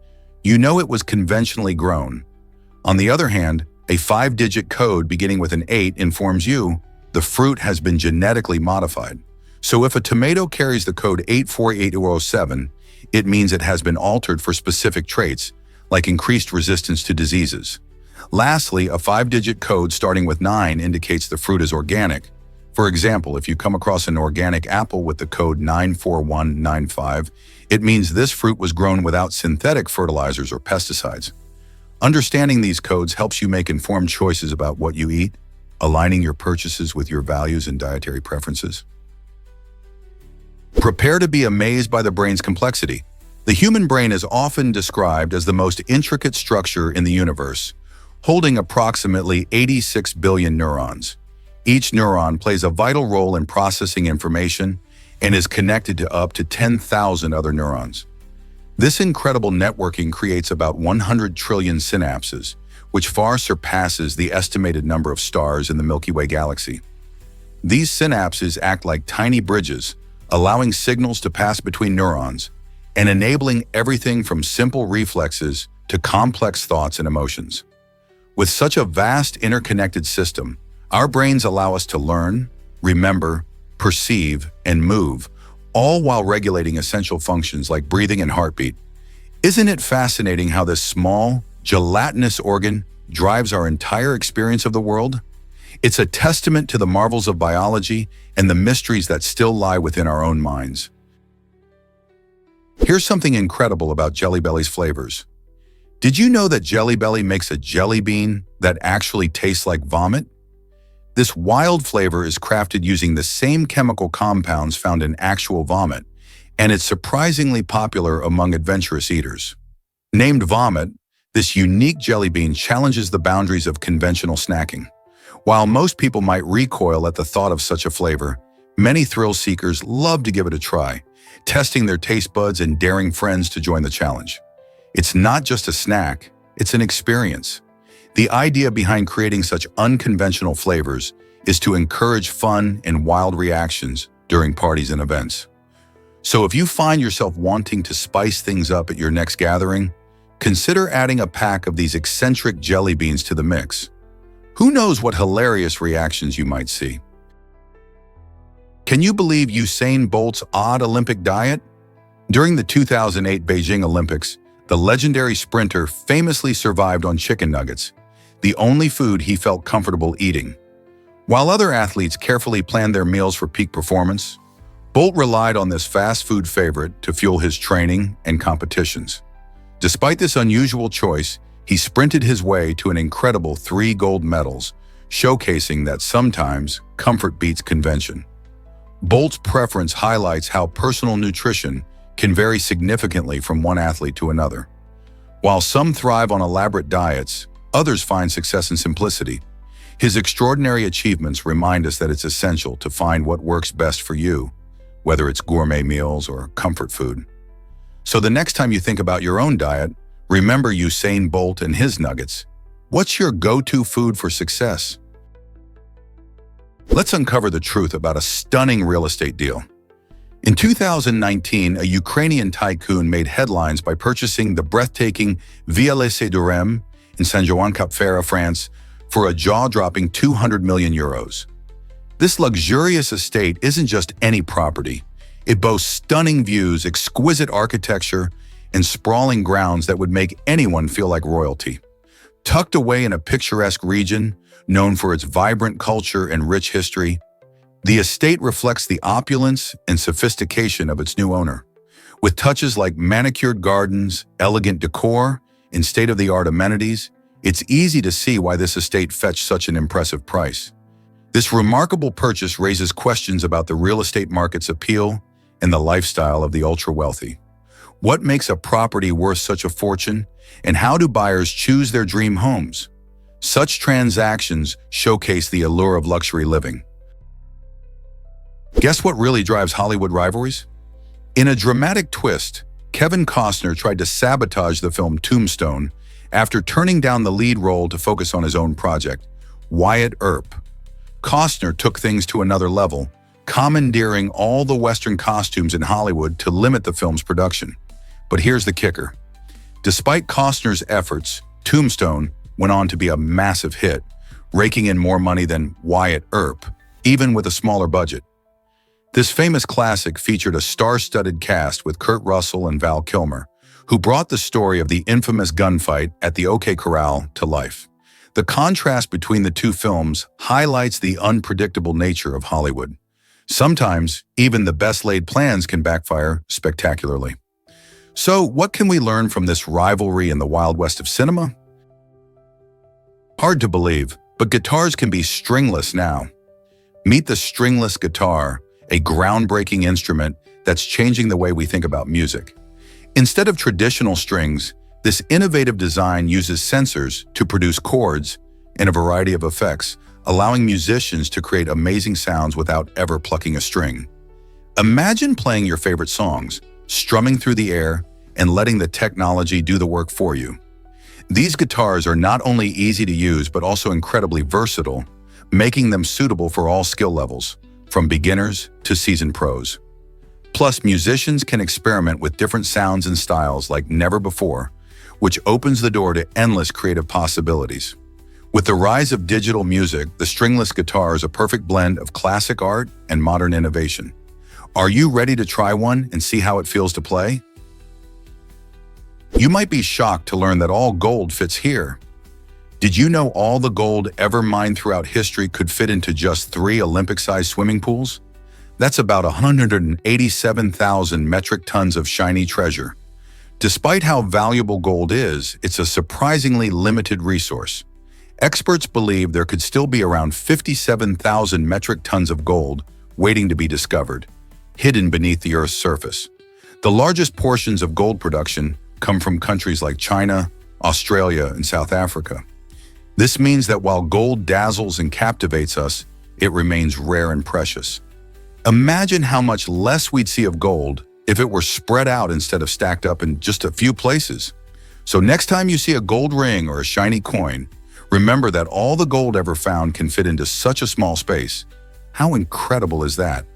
you know it was conventionally grown. On the other hand, a 5-digit code beginning with an 8 informs you the fruit has been genetically modified. So if a tomato carries the code 848207, it means it has been altered for specific traits, like increased resistance to diseases. Lastly, a 5-digit code starting with 9 indicates the fruit is organic. For example, if you come across an organic apple with the code 94195, it means this fruit was grown without synthetic fertilizers or pesticides. Understanding these codes helps you make informed choices about what you eat, aligning your purchases with your values and dietary preferences. Prepare to be amazed by the brain's complexity. The human brain is often described as the most intricate structure in the universe, holding approximately 86 billion neurons. Each neuron plays a vital role in processing information and is connected to up to 10,000 other neurons. This incredible networking creates about 100 trillion synapses, which far surpasses the estimated number of stars in the Milky Way galaxy. These synapses act like tiny bridges, allowing signals to pass between neurons and enabling everything from simple reflexes to complex thoughts and emotions. With such a vast interconnected system, our brains allow us to learn, remember, perceive, and move, all while regulating essential functions like breathing and heartbeat. Isn't it fascinating how this small, gelatinous organ drives our entire experience of the world? It's a testament to the marvels of biology and the mysteries that still lie within our own minds. Here's something incredible about Jelly Belly's flavors. Did you know that Jelly Belly makes a jelly bean that actually tastes like vomit? This wild flavor is crafted using the same chemical compounds found in actual vomit, and it's surprisingly popular among adventurous eaters. Named Vomit, this unique jelly bean challenges the boundaries of conventional snacking. While most people might recoil at the thought of such a flavor, many thrill seekers love to give it a try, testing their taste buds and daring friends to join the challenge. It's not just a snack, it's an experience. The idea behind creating such unconventional flavors is to encourage fun and wild reactions during parties and events. So if you find yourself wanting to spice things up at your next gathering, consider adding a pack of these eccentric jelly beans to the mix. Who knows what hilarious reactions you might see? Can you believe Usain Bolt's odd Olympic diet? During the 2008 Beijing Olympics, the legendary sprinter famously survived on chicken nuggets, the only food he felt comfortable eating. While other athletes carefully planned their meals for peak performance, Bolt relied on this fast food favorite to fuel his training and competitions. Despite this unusual choice, he sprinted his way to an incredible 3 gold medals, showcasing that sometimes comfort beats convention. Bolt's preference highlights how personal nutrition can vary significantly from one athlete to another. While some thrive on elaborate diets, others find success in simplicity. His extraordinary achievements remind us that it's essential to find what works best for you, whether it's gourmet meals or comfort food. So the next time you think about your own diet, remember Usain Bolt and his nuggets. What's your go-to food for success? Let's uncover the truth about a stunning real estate deal. In 2019, a Ukrainian tycoon made headlines by purchasing the breathtaking Villa Laissée de Rem in Saint-Jean-Cap-Ferrat, France, for a jaw-dropping 200 million euros. This luxurious estate isn't just any property. It boasts stunning views, exquisite architecture, and sprawling grounds that would make anyone feel like royalty. Tucked away in a picturesque region, known for its vibrant culture and rich history, the estate reflects the opulence and sophistication of its new owner. With touches like manicured gardens, elegant decor, and state-of-the-art amenities, it's easy to see why this estate fetched such an impressive price. This remarkable purchase raises questions about the real estate market's appeal and the lifestyle of the ultra-wealthy. What makes a property worth such a fortune, and how do buyers choose their dream homes? Such transactions showcase the allure of luxury living. Guess what really drives Hollywood rivalries? In a dramatic twist, Kevin Costner tried to sabotage the film Tombstone after turning down the lead role to focus on his own project, Wyatt Earp. Costner took things to another level, commandeering all the Western costumes in Hollywood to limit the film's production. But here's the kicker. Despite Costner's efforts, Tombstone went on to be a massive hit, raking in more money than Wyatt Earp, even with a smaller budget. This famous classic featured a star-studded cast with Kurt Russell and Val Kilmer, who brought the story of the infamous gunfight at the OK Corral to life. The contrast between the two films highlights the unpredictable nature of Hollywood. Sometimes, even the best-laid plans can backfire spectacularly. So, what can we learn from this rivalry in the Wild West of cinema? Hard to believe, but guitars can be stringless now. Meet the stringless guitar, a groundbreaking instrument that's changing the way we think about music. Instead of traditional strings, this innovative design uses sensors to produce chords and a variety of effects, allowing musicians to create amazing sounds without ever plucking a string. Imagine playing your favorite songs, strumming through the air, and letting the technology do the work for you. These guitars are not only easy to use but also incredibly versatile, making them suitable for all skill levels, from beginners to seasoned pros. Plus, musicians can experiment with different sounds and styles like never before, which opens the door to endless creative possibilities. With the rise of digital music, the stringless guitar is a perfect blend of classic art and modern innovation. Are you ready to try one and see how it feels to play? You might be shocked to learn that all gold fits here. Did you know all the gold ever mined throughout history could fit into just 3 Olympic-sized swimming pools? That's about 187,000 metric tons of shiny treasure. Despite how valuable gold is, it's a surprisingly limited resource. Experts believe there could still be around 57,000 metric tons of gold waiting to be discovered, hidden beneath the Earth's surface. The largest portions of gold production come from countries like China, Australia, and South Africa. This means that while gold dazzles and captivates us, it remains rare and precious. Imagine how much less we'd see of gold if it were spread out instead of stacked up in just a few places. So next time you see a gold ring or a shiny coin, remember that all the gold ever found can fit into such a small space. How incredible is that?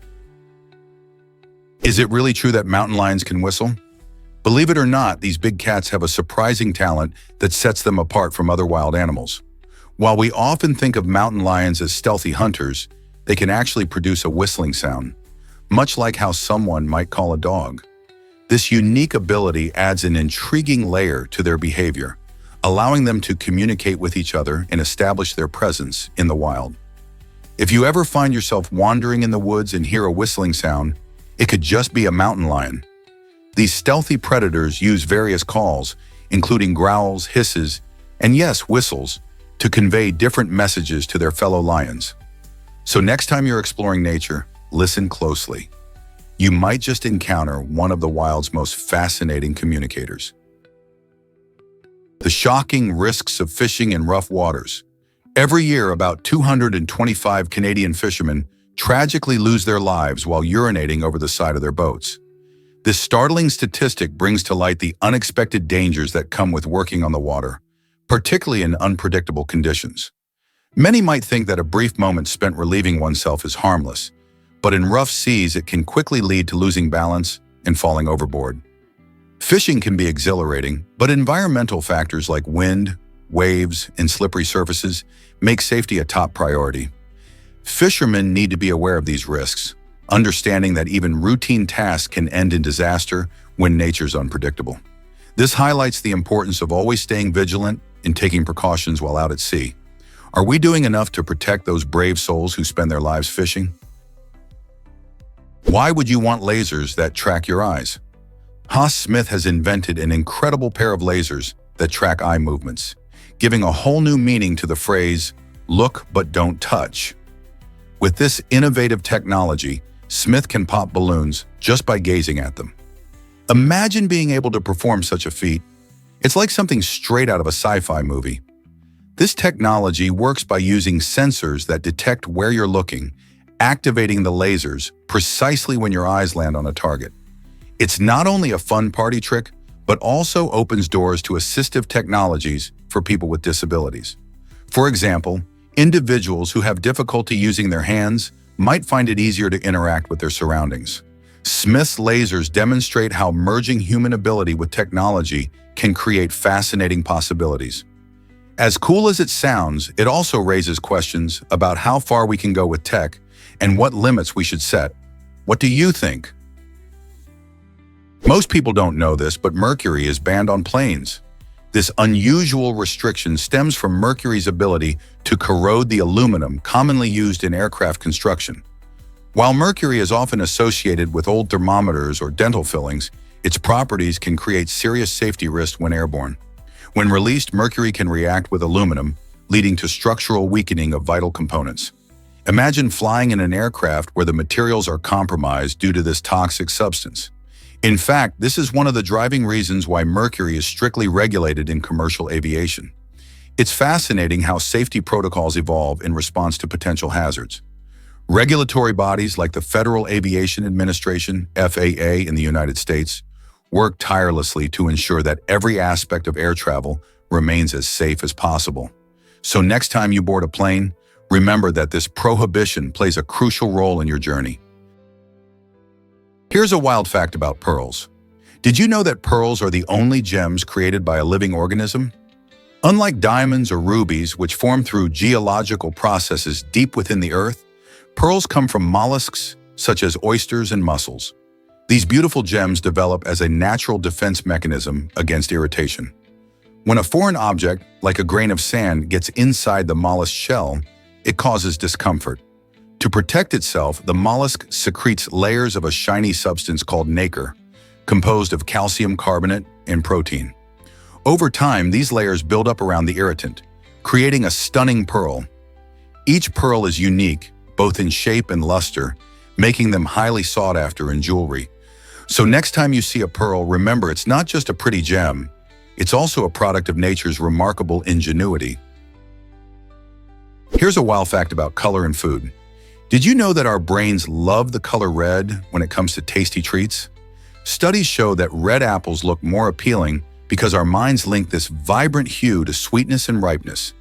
Is it really true that mountain lions can whistle? Believe it or not, these big cats have a surprising talent that sets them apart from other wild animals. While we often think of mountain lions as stealthy hunters, they can actually produce a whistling sound, much like how someone might call a dog. This unique ability adds an intriguing layer to their behavior, allowing them to communicate with each other and establish their presence in the wild. If you ever find yourself wandering in the woods and hear a whistling sound, it could just be a mountain lion. These stealthy predators use various calls, including growls, hisses, and yes, whistles, to convey different messages to their fellow lions. So next time you're exploring nature, listen closely. You might just encounter one of the wild's most fascinating communicators. The shocking risks of fishing in rough waters. Every year, about 225 Canadian fishermen tragically lose their lives while urinating over the side of their boats. This startling statistic brings to light the unexpected dangers that come with working on the water, particularly in unpredictable conditions. Many might think that a brief moment spent relieving oneself is harmless, but in rough seas it can quickly lead to losing balance and falling overboard. Fishing can be exhilarating, but environmental factors like wind, waves, and slippery surfaces make safety a top priority. Fishermen need to be aware of these risks, understanding that even routine tasks can end in disaster when nature's unpredictable. This highlights the importance of always staying vigilant and taking precautions while out at sea. Are we doing enough to protect those brave souls who spend their lives fishing? Why would you want lasers that track your eyes? Haas Smith has invented an incredible pair of lasers that track eye movements, giving a whole new meaning to the phrase, "look but don't touch." With this innovative technology, Smith can pop balloons just by gazing at them. Imagine being able to perform such a feat. It's like something straight out of a sci-fi movie. This technology works by using sensors that detect where you're looking, activating the lasers precisely when your eyes land on a target. It's not only a fun party trick, but also opens doors to assistive technologies for people with disabilities. For example, individuals who have difficulty using their hands might find it easier to interact with their surroundings. Smith's lasers demonstrate how merging human ability with technology can create fascinating possibilities. As cool as it sounds, it also raises questions about how far we can go with tech and what limits we should set. What do you think? Most people don't know this, but mercury is banned on planes. This unusual restriction stems from mercury's ability to corrode the aluminum commonly used in aircraft construction. While mercury is often associated with old thermometers or dental fillings, its properties can create serious safety risks when airborne. When released, mercury can react with aluminum, leading to structural weakening of vital components. Imagine flying in an aircraft where the materials are compromised due to this toxic substance. In fact, this is one of the driving reasons why mercury is strictly regulated in commercial aviation. It's fascinating how safety protocols evolve in response to potential hazards. Regulatory bodies like the Federal Aviation Administration, FAA in the United States, work tirelessly to ensure that every aspect of air travel remains as safe as possible. So next time you board a plane, remember that this prohibition plays a crucial role in your journey. Here's a wild fact about pearls. Did you know that pearls are the only gems created by a living organism? Unlike diamonds or rubies, which form through geological processes deep within the earth, pearls come from mollusks such as oysters and mussels. These beautiful gems develop as a natural defense mechanism against irritation. When a foreign object, like a grain of sand, gets inside the mollusk shell, it causes discomfort. To protect itself, the mollusk secretes layers of a shiny substance called nacre, composed of calcium carbonate and protein. Over time, these layers build up around the irritant, creating a stunning pearl. Each pearl is unique, both in shape and luster, making them highly sought after in jewelry. So next time you see a pearl, remember it's not just a pretty gem, it's also a product of nature's remarkable ingenuity. Here's a wild fact about color and food. Did you know that our brains love the color red when it comes to tasty treats? Studies show that red apples look more appealing because our minds link this vibrant hue to sweetness and ripeness.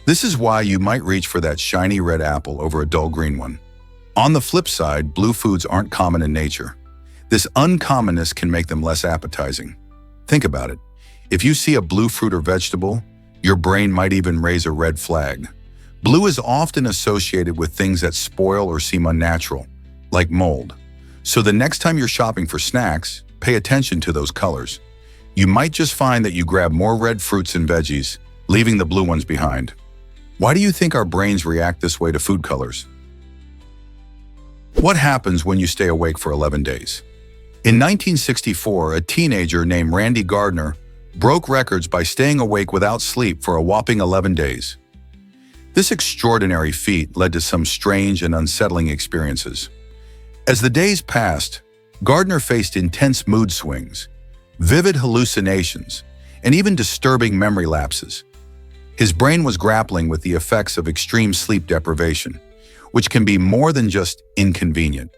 This is why you might reach for that shiny red apple over a dull green one. On the flip side, blue foods aren't common in nature. This uncommonness can make them less appetizing. Think about it. If you see a blue fruit or vegetable, your brain might even raise a red flag. Blue is often associated with things that spoil or seem unnatural, like mold. So the next time you're shopping for snacks, pay attention to those colors. You might just find that you grab more red fruits and veggies, leaving the blue ones behind. Why do you think our brains react this way to food colors? What happens when you stay awake for 11 days? In 1964, a teenager named Randy Gardner broke records by staying awake without sleep for a whopping 11 days. This extraordinary feat led to some strange and unsettling experiences. As the days passed, Gardner faced intense mood swings, vivid hallucinations, and even disturbing memory lapses. His brain was grappling with the effects of extreme sleep deprivation, which can be more than just inconvenient.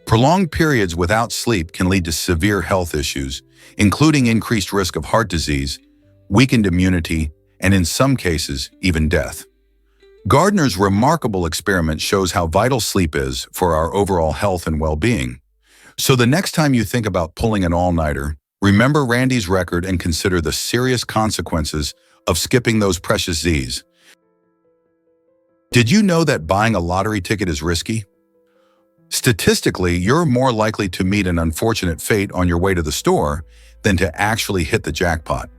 Prolonged periods without sleep can lead to severe health issues, including increased risk of heart disease, weakened immunity, and in some cases, even death. Gardner's remarkable experiment shows how vital sleep is for our overall health and well-being. So the next time you think about pulling an all-nighter, remember Randy's record and consider the serious consequences of skipping those precious Z's. Did you know that buying a lottery ticket is risky? Statistically, you're more likely to meet an unfortunate fate on your way to the store than to actually hit the jackpot.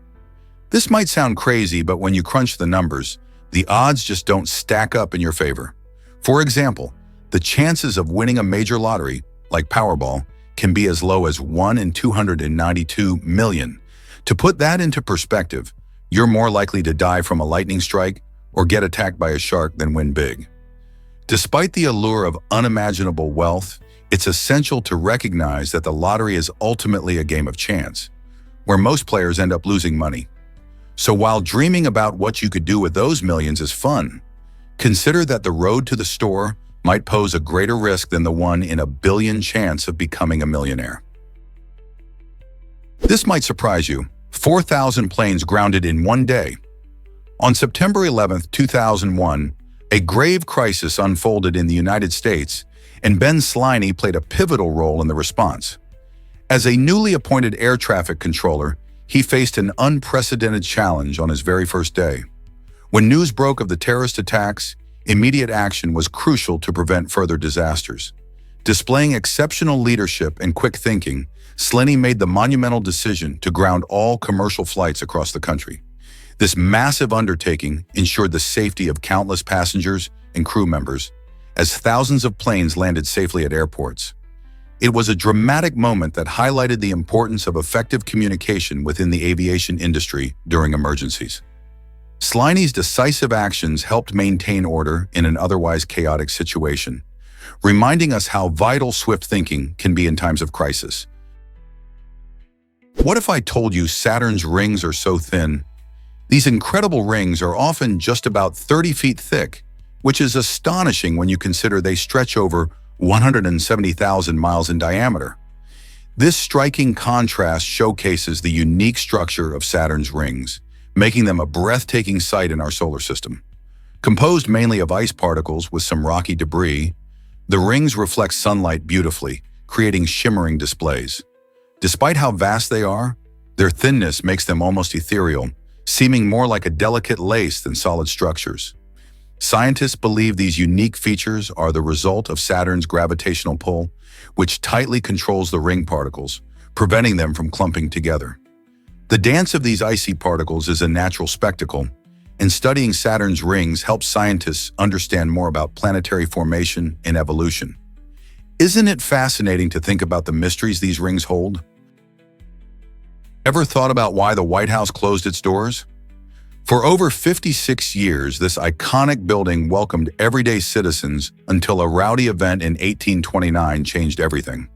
This might sound crazy, but when you crunch the numbers, the odds just don't stack up in your favor. For example, the chances of winning a major lottery, like Powerball, can be as low as 1 in 292 million. To put that into perspective, you're more likely to die from a lightning strike or get attacked by a shark than win big. Despite the allure of unimaginable wealth, it's essential to recognize that the lottery is ultimately a game of chance, where most players end up losing money. So while dreaming about what you could do with those millions is fun, consider that the road to the store might pose a greater risk than the 1 in a billion chance of becoming a millionaire. This might surprise you. 4,000 planes grounded in one day. On September 11, 2001, a grave crisis unfolded in the United States, and Ben Sliney played a pivotal role in the response. As a newly appointed air traffic controller, he faced an unprecedented challenge on his very first day. When news broke of the terrorist attacks, immediate action was crucial to prevent further disasters. Displaying exceptional leadership and quick thinking, Sliney made the monumental decision to ground all commercial flights across the country. This massive undertaking ensured the safety of countless passengers and crew members, as thousands of planes landed safely at airports. It was a dramatic moment that highlighted the importance of effective communication within the aviation industry during emergencies. Sliney's decisive actions helped maintain order in an otherwise chaotic situation, reminding us how vital swift thinking can be in times of crisis. What if I told you Saturn's rings are so thin? These incredible rings are often just about 30 feet thick, which is astonishing when you consider they stretch over 170,000 miles in diameter. This striking contrast showcases the unique structure of Saturn's rings, making them a breathtaking sight in our solar system. Composed mainly of ice particles with some rocky debris, the rings reflect sunlight beautifully, creating shimmering displays. Despite how vast they are, their thinness makes them almost ethereal, seeming more like a delicate lace than solid structures. Scientists believe these unique features are the result of Saturn's gravitational pull, which tightly controls the ring particles, preventing them from clumping together. The dance of these icy particles is a natural spectacle, and studying Saturn's rings helps scientists understand more about planetary formation and evolution. Isn't it fascinating to think about the mysteries these rings hold? Ever thought about why the White House closed its doors? For over 56 years, this iconic building welcomed everyday citizens until a rowdy event in 1829 changed everything.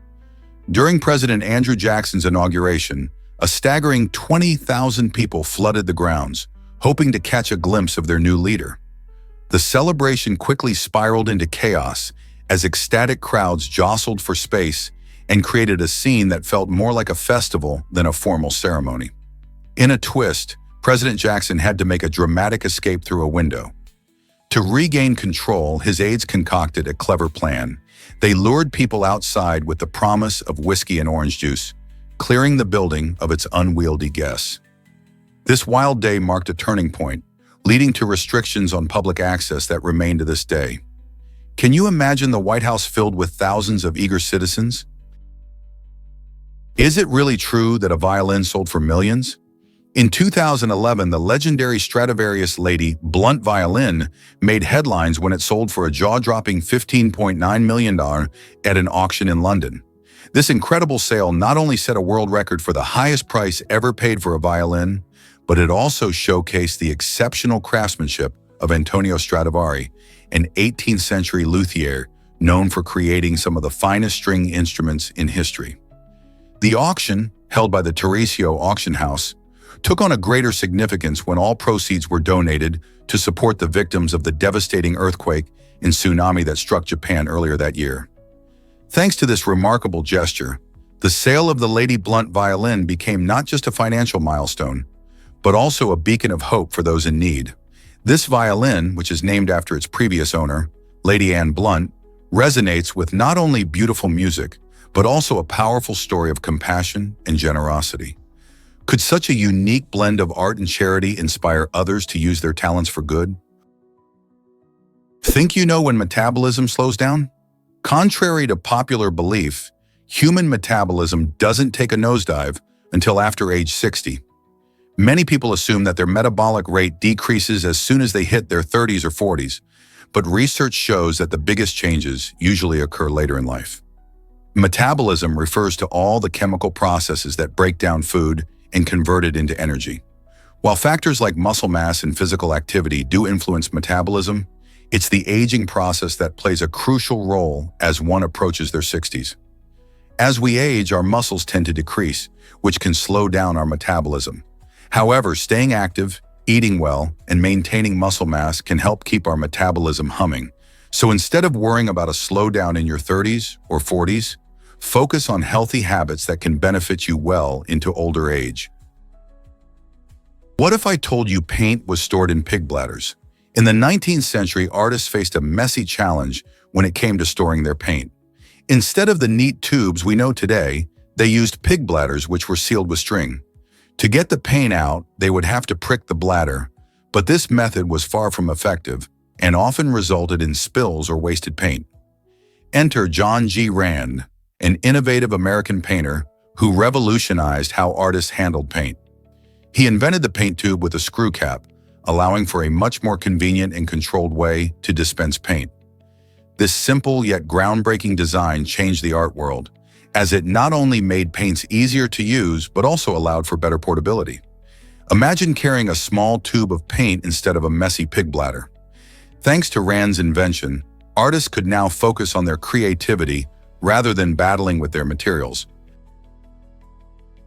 During President Andrew Jackson's inauguration, a staggering 20,000 people flooded the grounds, hoping to catch a glimpse of their new leader. The celebration quickly spiraled into chaos as ecstatic crowds jostled for space and created a scene that felt more like a festival than a formal ceremony. In a twist, President Jackson had to make a dramatic escape through a window. To regain control, his aides concocted a clever plan. They lured people outside with the promise of whiskey and orange juice, clearing the building of its unwieldy guests. This wild day marked a turning point, leading to restrictions on public access that remain to this day. Can you imagine the White House filled with thousands of eager citizens? Is it really true that a violin sold for millions? In 2011, the legendary Stradivarius Lady Blunt violin made headlines when it sold for a jaw-dropping $15.9 million at an auction in London. This incredible sale not only set a world record for the highest price ever paid for a violin, but it also showcased the exceptional craftsmanship of Antonio Stradivari, an 18th century luthier known for creating some of the finest string instruments in history. The auction, held by the Terresio Auction House, took on a greater significance when all proceeds were donated to support the victims of the devastating earthquake and tsunami that struck Japan earlier that year. Thanks to this remarkable gesture, the sale of the Lady Blunt violin became not just a financial milestone, but also a beacon of hope for those in need. This violin, which is named after its previous owner, Lady Anne Blunt, resonates with not only beautiful music, but also a powerful story of compassion and generosity. Could such a unique blend of art and charity inspire others to use their talents for good? Think you know when metabolism slows down? Contrary to popular belief, human metabolism doesn't take a nosedive until after age 60. Many people assume that their metabolic rate decreases as soon as they hit their 30s or 40s, but research shows that the biggest changes usually occur later in life. Metabolism refers to all the chemical processes that break down food and convert it into energy. While factors like muscle mass and physical activity do influence metabolism, it's the aging process that plays a crucial role as one approaches their 60s. As we age, our muscles tend to decrease, which can slow down our metabolism. However, staying active, eating well, and maintaining muscle mass can help keep our metabolism humming. So instead of worrying about a slowdown in your 30s or 40s, focus on healthy habits that can benefit you well into older age. What if I told you paint was stored in pig bladders? In the 19th century, artists faced a messy challenge when it came to storing their paint. Instead of the neat tubes we know today, they used pig bladders which were sealed with string. To get the paint out, they would have to prick the bladder, but this method was far from effective and often resulted in spills or wasted paint. Enter John G. Rand, an innovative American painter who revolutionized how artists handled paint. He invented the paint tube with a screw cap, allowing for a much more convenient and controlled way to dispense paint. This simple yet groundbreaking design changed the art world, as it not only made paints easier to use, but also allowed for better portability. Imagine carrying a small tube of paint instead of a messy pig bladder. Thanks to Rand's invention, artists could now focus on their creativity rather than battling with their materials.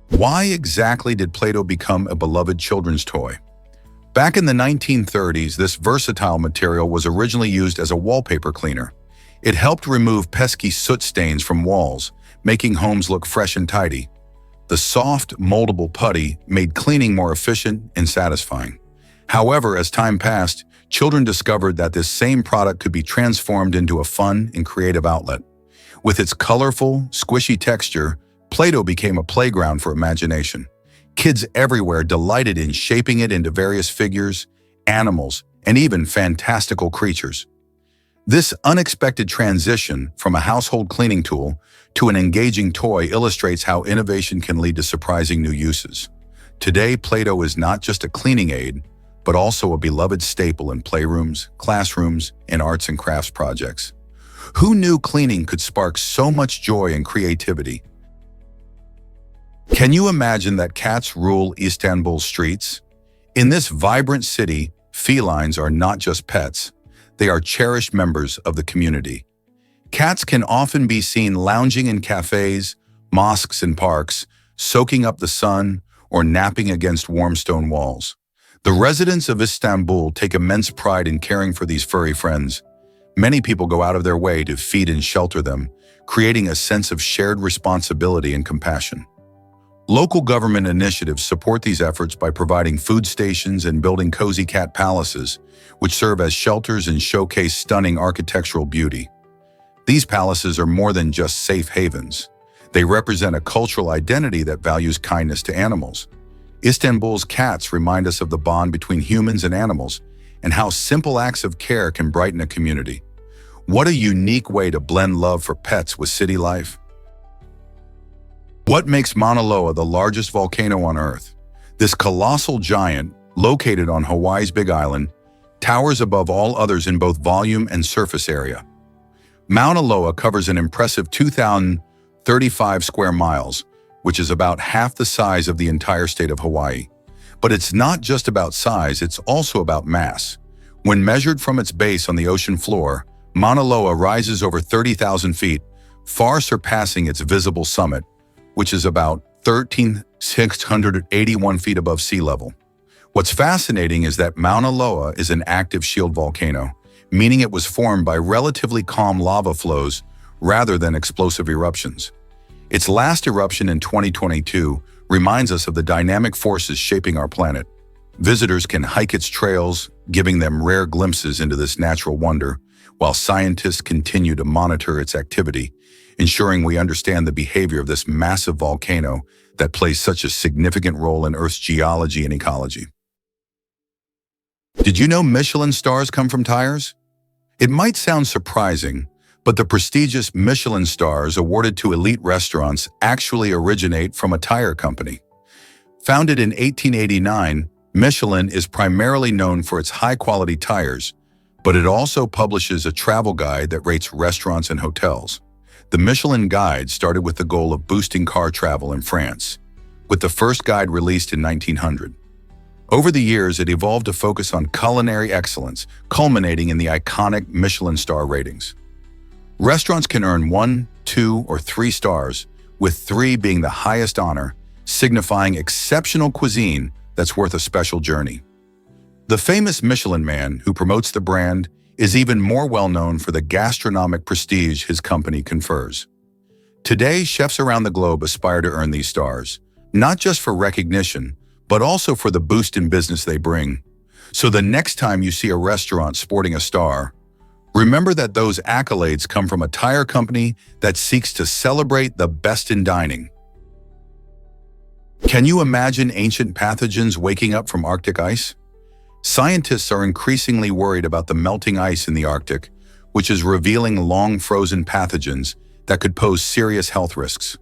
Why exactly did Play-Doh become a beloved children's toy? Back in the 1930s, this versatile material was originally used as a wallpaper cleaner. It helped remove pesky soot stains from walls, making homes look fresh and tidy. The soft, moldable putty made cleaning more efficient and satisfying. However, as time passed, children discovered that this same product could be transformed into a fun and creative outlet. With its colorful, squishy texture, Play-Doh became a playground for imagination. Kids everywhere delighted in shaping it into various figures, animals, and even fantastical creatures. This unexpected transition from a household cleaning tool to an engaging toy illustrates how innovation can lead to surprising new uses. Today, Play-Doh is not just a cleaning aid, but also a beloved staple in playrooms, classrooms, and arts and crafts projects. Who knew cleaning could spark so much joy and creativity? Can you imagine that cats rule Istanbul's streets? In this vibrant city, felines are not just pets. They are cherished members of the community. Cats can often be seen lounging in cafes, mosques, and parks, soaking up the sun or napping against warm stone walls. The residents of Istanbul take immense pride in caring for these furry friends. Many people go out of their way to feed and shelter them, creating a sense of shared responsibility and compassion. Local government initiatives support these efforts by providing food stations and building cozy cat palaces, which serve as shelters and showcase stunning architectural beauty. These palaces are more than just safe havens. They represent a cultural identity that values kindness to animals. Istanbul's cats remind us of the bond between humans and animals and how simple acts of care can brighten a community. What a unique way to blend love for pets with city life. What makes Mauna Loa the largest volcano on Earth? This colossal giant, located on Hawaii's Big Island, towers above all others in both volume and surface area. Mauna Loa covers an impressive 2,035 square miles, which is about half the size of the entire state of Hawaii. But it's not just about size, it's also about mass. When measured from its base on the ocean floor, Mauna Loa rises over 30,000 feet, far surpassing its visible summit, which is about 13,681 feet above sea level. What's fascinating is that Mauna Loa is an active shield volcano, meaning it was formed by relatively calm lava flows rather than explosive eruptions. Its last eruption in 2022 reminds us of the dynamic forces shaping our planet. Visitors can hike its trails, giving them rare glimpses into this natural wonder, while scientists continue to monitor its activity, ensuring we understand the behavior of this massive volcano that plays such a significant role in Earth's geology and ecology. Did you know Michelin stars come from tires? It might sound surprising, but the prestigious Michelin stars awarded to elite restaurants actually originate from a tire company. Founded in 1889, Michelin is primarily known for its high-quality tires, but it also publishes a travel guide that rates restaurants and hotels. The Michelin Guide started with the goal of boosting car travel in France, with the first guide released in 1900. Over the years, it evolved to focus on culinary excellence, culminating in the iconic Michelin star ratings. Restaurants can earn 1, 2, or 3 stars, with 3 being the highest honor, signifying exceptional cuisine that's worth a special journey. The famous Michelin Man, who promotes the brand, is even more well-known for the gastronomic prestige his company confers. Today, chefs around the globe aspire to earn these stars, not just for recognition, but also for the boost in business they bring. So the next time you see a restaurant sporting a star, remember that those accolades come from a tire company that seeks to celebrate the best in dining. Can you imagine ancient pathogens waking up from Arctic ice? Scientists are increasingly worried about the melting ice in the Arctic, which is revealing long-frozen pathogens that could pose serious health risks.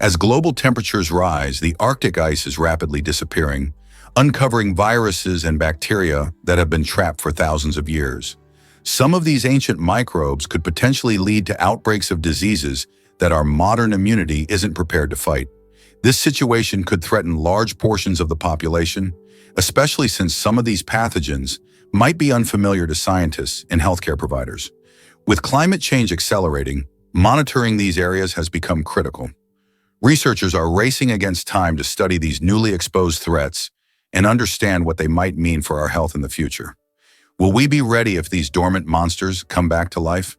As global temperatures rise, the Arctic ice is rapidly disappearing, uncovering viruses and bacteria that have been trapped for thousands of years. Some of these ancient microbes could potentially lead to outbreaks of diseases that our modern immunity isn't prepared to fight. This situation could threaten large portions of the population, especially since some of these pathogens might be unfamiliar to scientists and healthcare providers. With climate change accelerating, monitoring these areas has become critical. Researchers are racing against time to study these newly exposed threats and understand what they might mean for our health in the future. Will we be ready if these dormant monsters come back to life?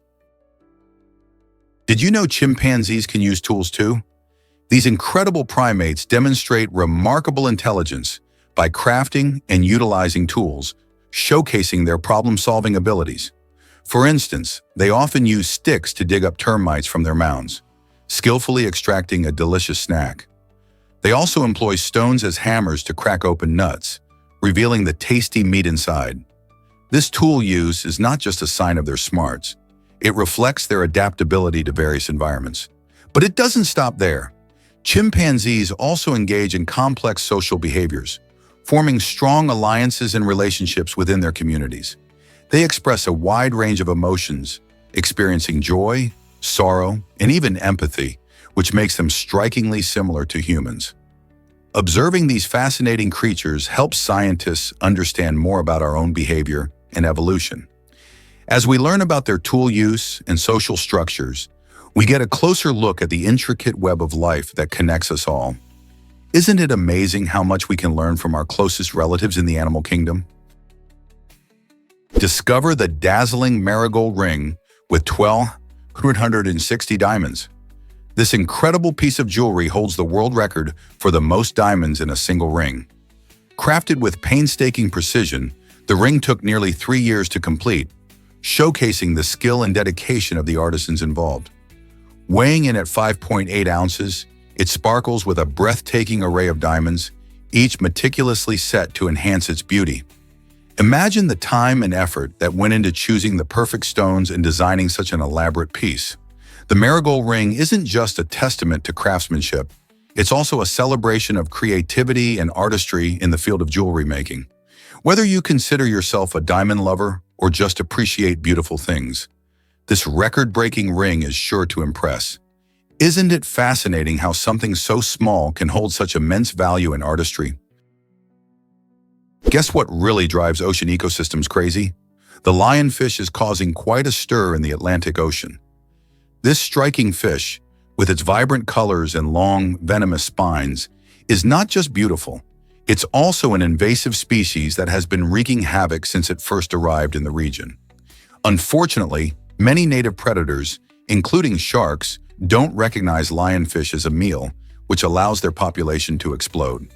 Did you know chimpanzees can use tools too? These incredible primates demonstrate remarkable intelligence by crafting and utilizing tools, showcasing their problem-solving abilities. For instance, they often use sticks to dig up termites from their mounds, skillfully extracting a delicious snack. They also employ stones as hammers to crack open nuts, revealing the tasty meat inside. This tool use is not just a sign of their smarts. It reflects their adaptability to various environments. But it doesn't stop there. Chimpanzees also engage in complex social behaviors, forming strong alliances and relationships within their communities. They express a wide range of emotions, experiencing joy, sorrow, and even empathy, which makes them strikingly similar to humans. Observing these fascinating creatures helps scientists understand more about our own behavior and evolution. As we learn about their tool use and social structures, we get a closer look at the intricate web of life that connects us all. Isn't it amazing how much we can learn from our closest relatives in the animal kingdom? Discover the dazzling marigold ring with 1,260 diamonds. This incredible piece of jewelry holds the world record for the most diamonds in a single ring. Crafted with painstaking precision, the ring took nearly 3 years to complete, showcasing the skill and dedication of the artisans involved. Weighing in at 5.8 ounces, it sparkles with a breathtaking array of diamonds, each meticulously set to enhance its beauty. Imagine the time and effort that went into choosing the perfect stones and designing such an elaborate piece. The marigold ring isn't just a testament to craftsmanship, it's also a celebration of creativity and artistry in the field of jewelry making. Whether you consider yourself a diamond lover or just appreciate beautiful things, this record-breaking ring is sure to impress. Isn't it fascinating how something so small can hold such immense value in artistry? Guess what really drives ocean ecosystems crazy? The lionfish is causing quite a stir in the Atlantic Ocean. This striking fish, with its vibrant colors and long, venomous spines, is not just beautiful, it's also an invasive species that has been wreaking havoc since it first arrived in the region. Unfortunately, many native predators, including sharks, don't recognize lionfish as a meal, which allows their population to explode.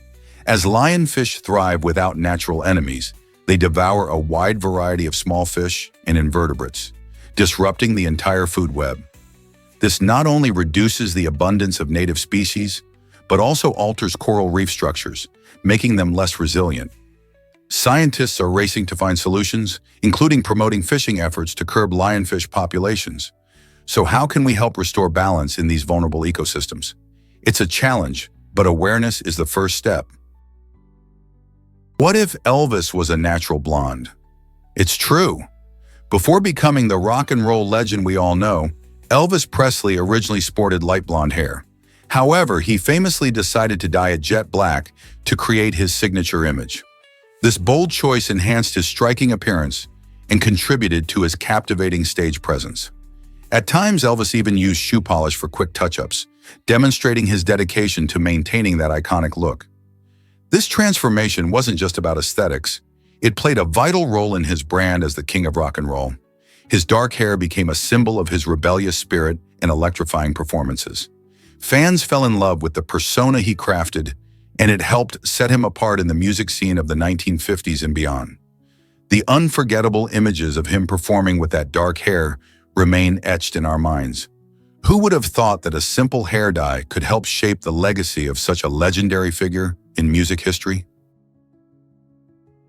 As lionfish thrive without natural enemies, they devour a wide variety of small fish and invertebrates, disrupting the entire food web. This not only reduces the abundance of native species, but also alters coral reef structures, making them less resilient. Scientists are racing to find solutions, including promoting fishing efforts to curb lionfish populations. So how can we help restore balance in these vulnerable ecosystems? It's a challenge, but awareness is the first step. What if Elvis was a natural blonde? It's true. Before becoming the rock and roll legend we all know, Elvis Presley originally sported light blonde hair. However, he famously decided to dye it jet black to create his signature image. This bold choice enhanced his striking appearance and contributed to his captivating stage presence. At times, Elvis even used shoe polish for quick touch-ups, demonstrating his dedication to maintaining that iconic look. This transformation wasn't just about aesthetics. It played a vital role in his brand as the king of rock and roll. His dark hair became a symbol of his rebellious spirit and electrifying performances. Fans fell in love with the persona he crafted, and it helped set him apart in the music scene of the 1950s and beyond. The unforgettable images of him performing with that dark hair remain etched in our minds. Who would have thought that a simple hair dye could help shape the legacy of such a legendary figure in music history?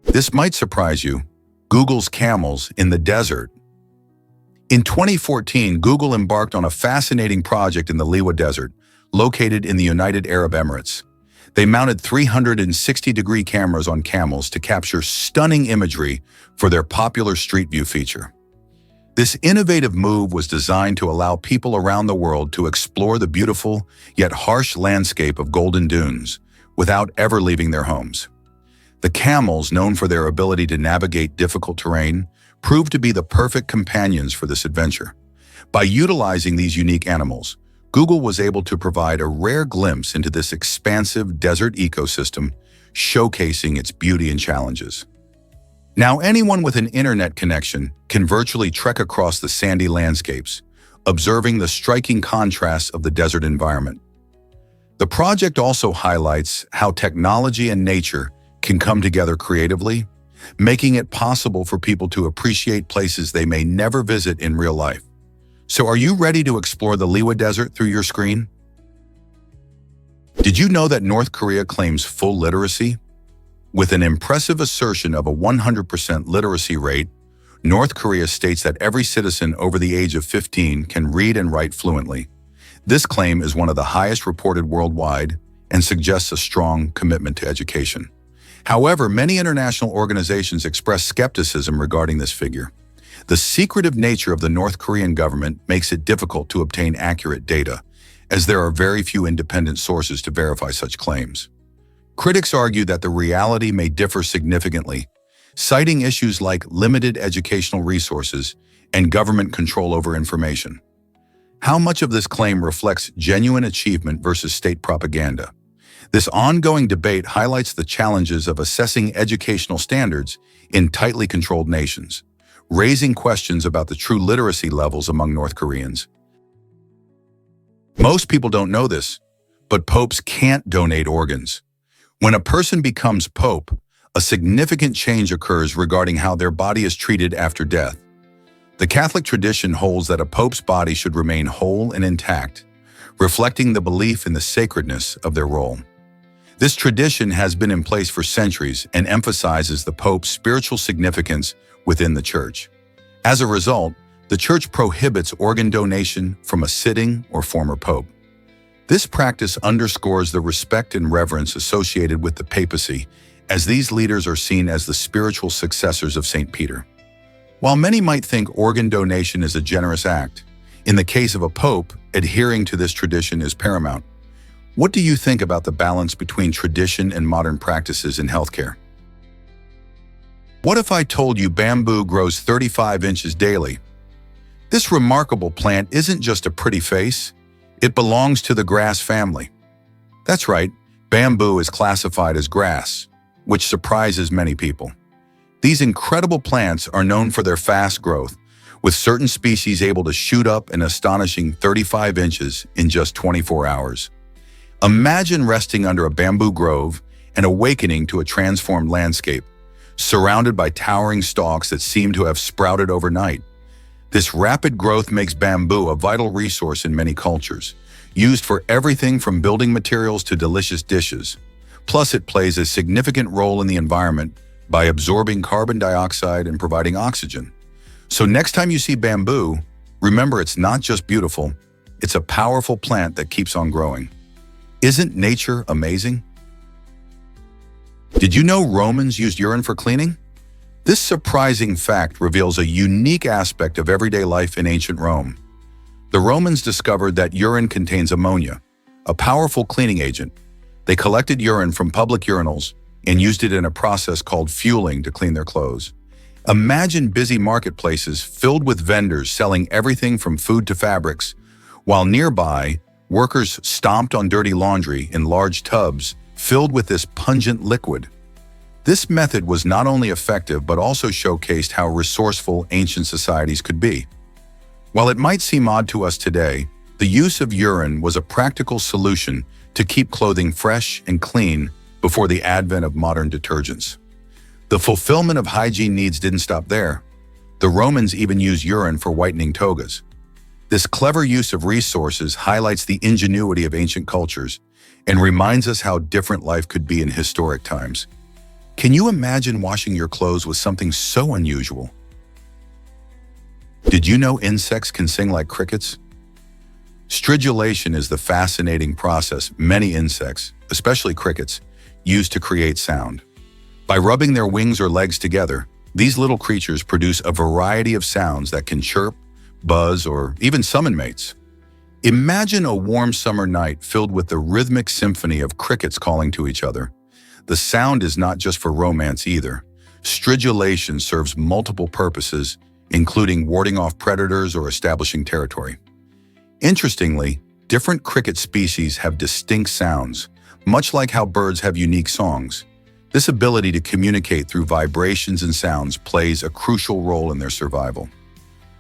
This might surprise you. Google's camels in the desert. In 2014, Google embarked on a fascinating project in the Liwa Desert, located in the United Arab Emirates. They mounted 360-degree cameras on camels to capture stunning imagery for their popular Street View feature. This innovative move was designed to allow people around the world to explore the beautiful yet harsh landscape of Golden Dunes without ever leaving their homes. The camels, known for their ability to navigate difficult terrain, proved to be the perfect companions for this adventure. By utilizing these unique animals, Google was able to provide a rare glimpse into this expansive desert ecosystem, showcasing its beauty and challenges. Now, anyone with an internet connection can virtually trek across the sandy landscapes, observing the striking contrasts of the desert environment. The project also highlights how technology and nature can come together creatively, making it possible for people to appreciate places they may never visit in real life. So are you ready to explore the Liwa Desert through your screen? Did you know that North Korea claims full literacy? With an impressive assertion of a 100% literacy rate, North Korea states that every citizen over the age of 15 can read and write fluently. This claim is one of the highest reported worldwide and suggests a strong commitment to education. However, many international organizations express skepticism regarding this figure. The secretive nature of the North Korean government makes it difficult to obtain accurate data, as there are very few independent sources to verify such claims. Critics argue that the reality may differ significantly, citing issues like limited educational resources and government control over information. How much of this claim reflects genuine achievement versus state propaganda? This ongoing debate highlights the challenges of assessing educational standards in tightly controlled nations, raising questions about the true literacy levels among North Koreans. Most people don't know this, but popes can't donate organs. When a person becomes pope, a significant change occurs regarding how their body is treated after death. The Catholic tradition holds that a pope's body should remain whole and intact, reflecting the belief in the sacredness of their role. This tradition has been in place for centuries and emphasizes the pope's spiritual significance within the church. As a result, the church prohibits organ donation from a sitting or former pope. This practice underscores the respect and reverence associated with the papacy, as these leaders are seen as the spiritual successors of St. Peter. While many might think organ donation is a generous act, in the case of a pope, adhering to this tradition is paramount. What do you think about the balance between tradition and modern practices in healthcare? What if I told you bamboo grows 35 inches daily? This remarkable plant isn't just a pretty face, it belongs to the grass family. That's right, bamboo is classified as grass, which surprises many people. These incredible plants are known for their fast growth, with certain species able to shoot up an astonishing 35 inches in just 24 hours. Imagine resting under a bamboo grove and awakening to a transformed landscape, surrounded by towering stalks that seem to have sprouted overnight. This rapid growth makes bamboo a vital resource in many cultures, used for everything from building materials to delicious dishes. Plus, it plays a significant role in the environment by absorbing carbon dioxide and providing oxygen. So next time you see bamboo, remember it's not just beautiful, it's a powerful plant that keeps on growing. Isn't nature amazing? Did you know Romans used urine for cleaning? This surprising fact reveals a unique aspect of everyday life in ancient Rome. The Romans discovered that urine contains ammonia, a powerful cleaning agent. They collected urine from public urinals and used it in a process called fueling to clean their clothes. Imagine busy marketplaces filled with vendors selling everything from food to fabrics, while nearby, workers stomped on dirty laundry in large tubs filled with this pungent liquid. This method was not only effective but also showcased how resourceful ancient societies could be. While it might seem odd to us today, the use of urine was a practical solution to keep clothing fresh and clean before the advent of modern detergents. The fulfillment of hygiene needs didn't stop there. The Romans even used urine for whitening togas. This clever use of resources highlights the ingenuity of ancient cultures and reminds us how different life could be in historic times. Can you imagine washing your clothes with something so unusual? Did you know insects can sing like crickets? Stridulation is the fascinating process many insects, especially crickets, use to create sound. By rubbing their wings or legs together, these little creatures produce a variety of sounds that can chirp, buzz, or even summon mates. Imagine a warm summer night filled with the rhythmic symphony of crickets calling to each other. The sound is not just for romance either. Stridulation serves multiple purposes, including warding off predators or establishing territory. Interestingly, different cricket species have distinct sounds, much like how birds have unique songs. This ability to communicate through vibrations and sounds plays a crucial role in their survival.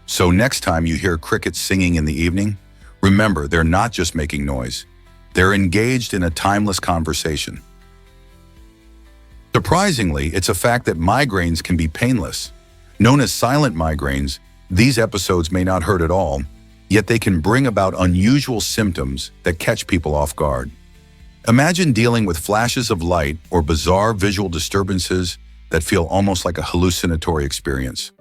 So next time you hear crickets singing in the evening, remember they're not just making noise. They're engaged in a timeless conversation. Surprisingly, it's a fact that migraines can be painless. Known as silent migraines, these episodes may not hurt at all, yet they can bring about unusual symptoms that catch people off guard. Imagine dealing with flashes of light or bizarre visual disturbances that feel almost like a hallucinatory experience.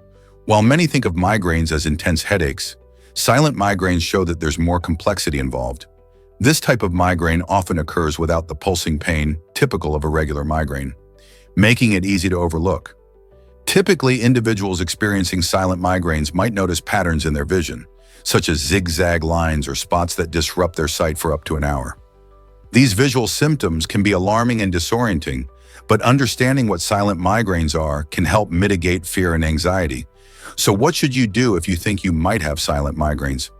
While many think of migraines as intense headaches, silent migraines show that there's more complexity involved. This type of migraine often occurs without the pulsing pain typical of a regular migraine, making it easy to overlook. Typically, individuals experiencing silent migraines might notice patterns in their vision, such as zigzag lines or spots that disrupt their sight for up to an hour. These visual symptoms can be alarming and disorienting, but understanding what silent migraines are can help mitigate fear and anxiety. So what should you do if you think you might have silent migraines?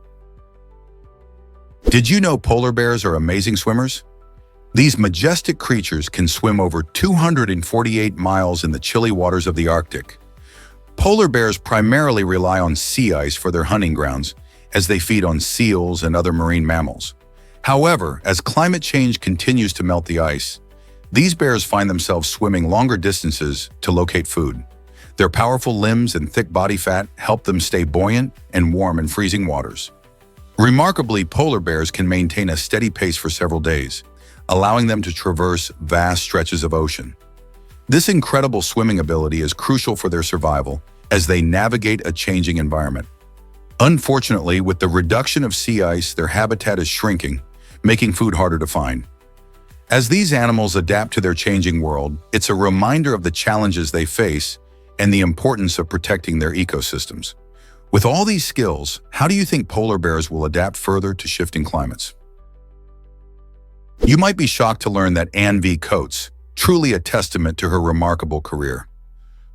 Did you know polar bears are amazing swimmers? These majestic creatures can swim over 248 miles in the chilly waters of the Arctic. Polar bears primarily rely on sea ice for their hunting grounds, as they feed on seals and other marine mammals. However, as climate change continues to melt the ice, these bears find themselves swimming longer distances to locate food. Their powerful limbs and thick body fat help them stay buoyant and warm in freezing waters. Remarkably, polar bears can maintain a steady pace for several days, allowing them to traverse vast stretches of ocean. This incredible swimming ability is crucial for their survival as they navigate a changing environment. Unfortunately, with the reduction of sea ice, their habitat is shrinking, making food harder to find. As these animals adapt to their changing world, it's a reminder of the challenges they face and the importance of protecting their ecosystems. With all these skills, how do you think polar bears will adapt further to shifting climates? You might be shocked to learn that Anne V. Coates, truly a testament to her remarkable career.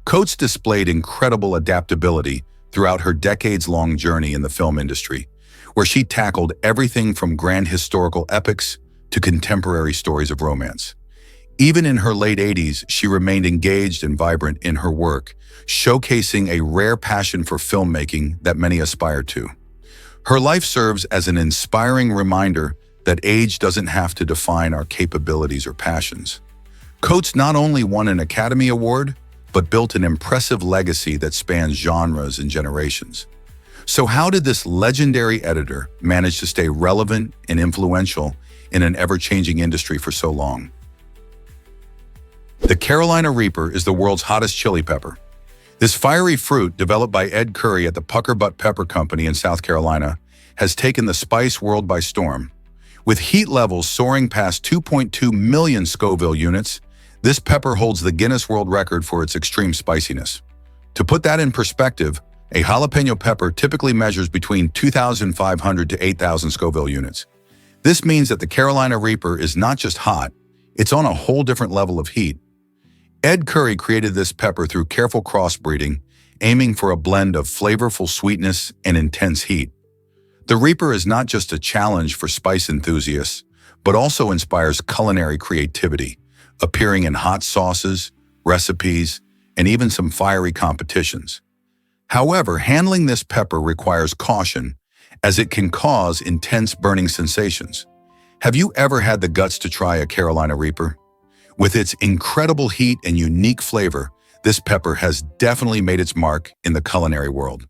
Coates displayed incredible adaptability throughout her decades-long journey in the film industry, where she tackled everything from grand historical epics to contemporary stories of romance. Even in her late 80s, she remained engaged and vibrant in her work, showcasing a rare passion for filmmaking that many aspire to. Her life serves as an inspiring reminder that age doesn't have to define our capabilities or passions. Coates not only won an Academy Award, but built an impressive legacy that spans genres and generations. So how did this legendary editor manage to stay relevant and influential in an ever-changing industry for so long? The Carolina Reaper is the world's hottest chili pepper. This fiery fruit, developed by Ed Curry at the Pucker Butt Pepper Company in South Carolina, has taken the spice world by storm. With heat levels soaring past 2.2 million Scoville units, this pepper holds the Guinness World Record for its extreme spiciness. To put that in perspective, a jalapeno pepper typically measures between 2,500 to 8,000 Scoville units. This means that the Carolina Reaper is not just hot, it's on a whole different level of heat. Ed Curry created this pepper through careful crossbreeding, aiming for a blend of flavorful sweetness and intense heat. The Reaper is not just a challenge for spice enthusiasts, but also inspires culinary creativity, appearing in hot sauces, recipes, and even some fiery competitions. However, handling this pepper requires caution, as it can cause intense burning sensations. Have you ever had the guts to try a Carolina Reaper? With its incredible heat and unique flavor, this pepper has definitely made its mark in the culinary world.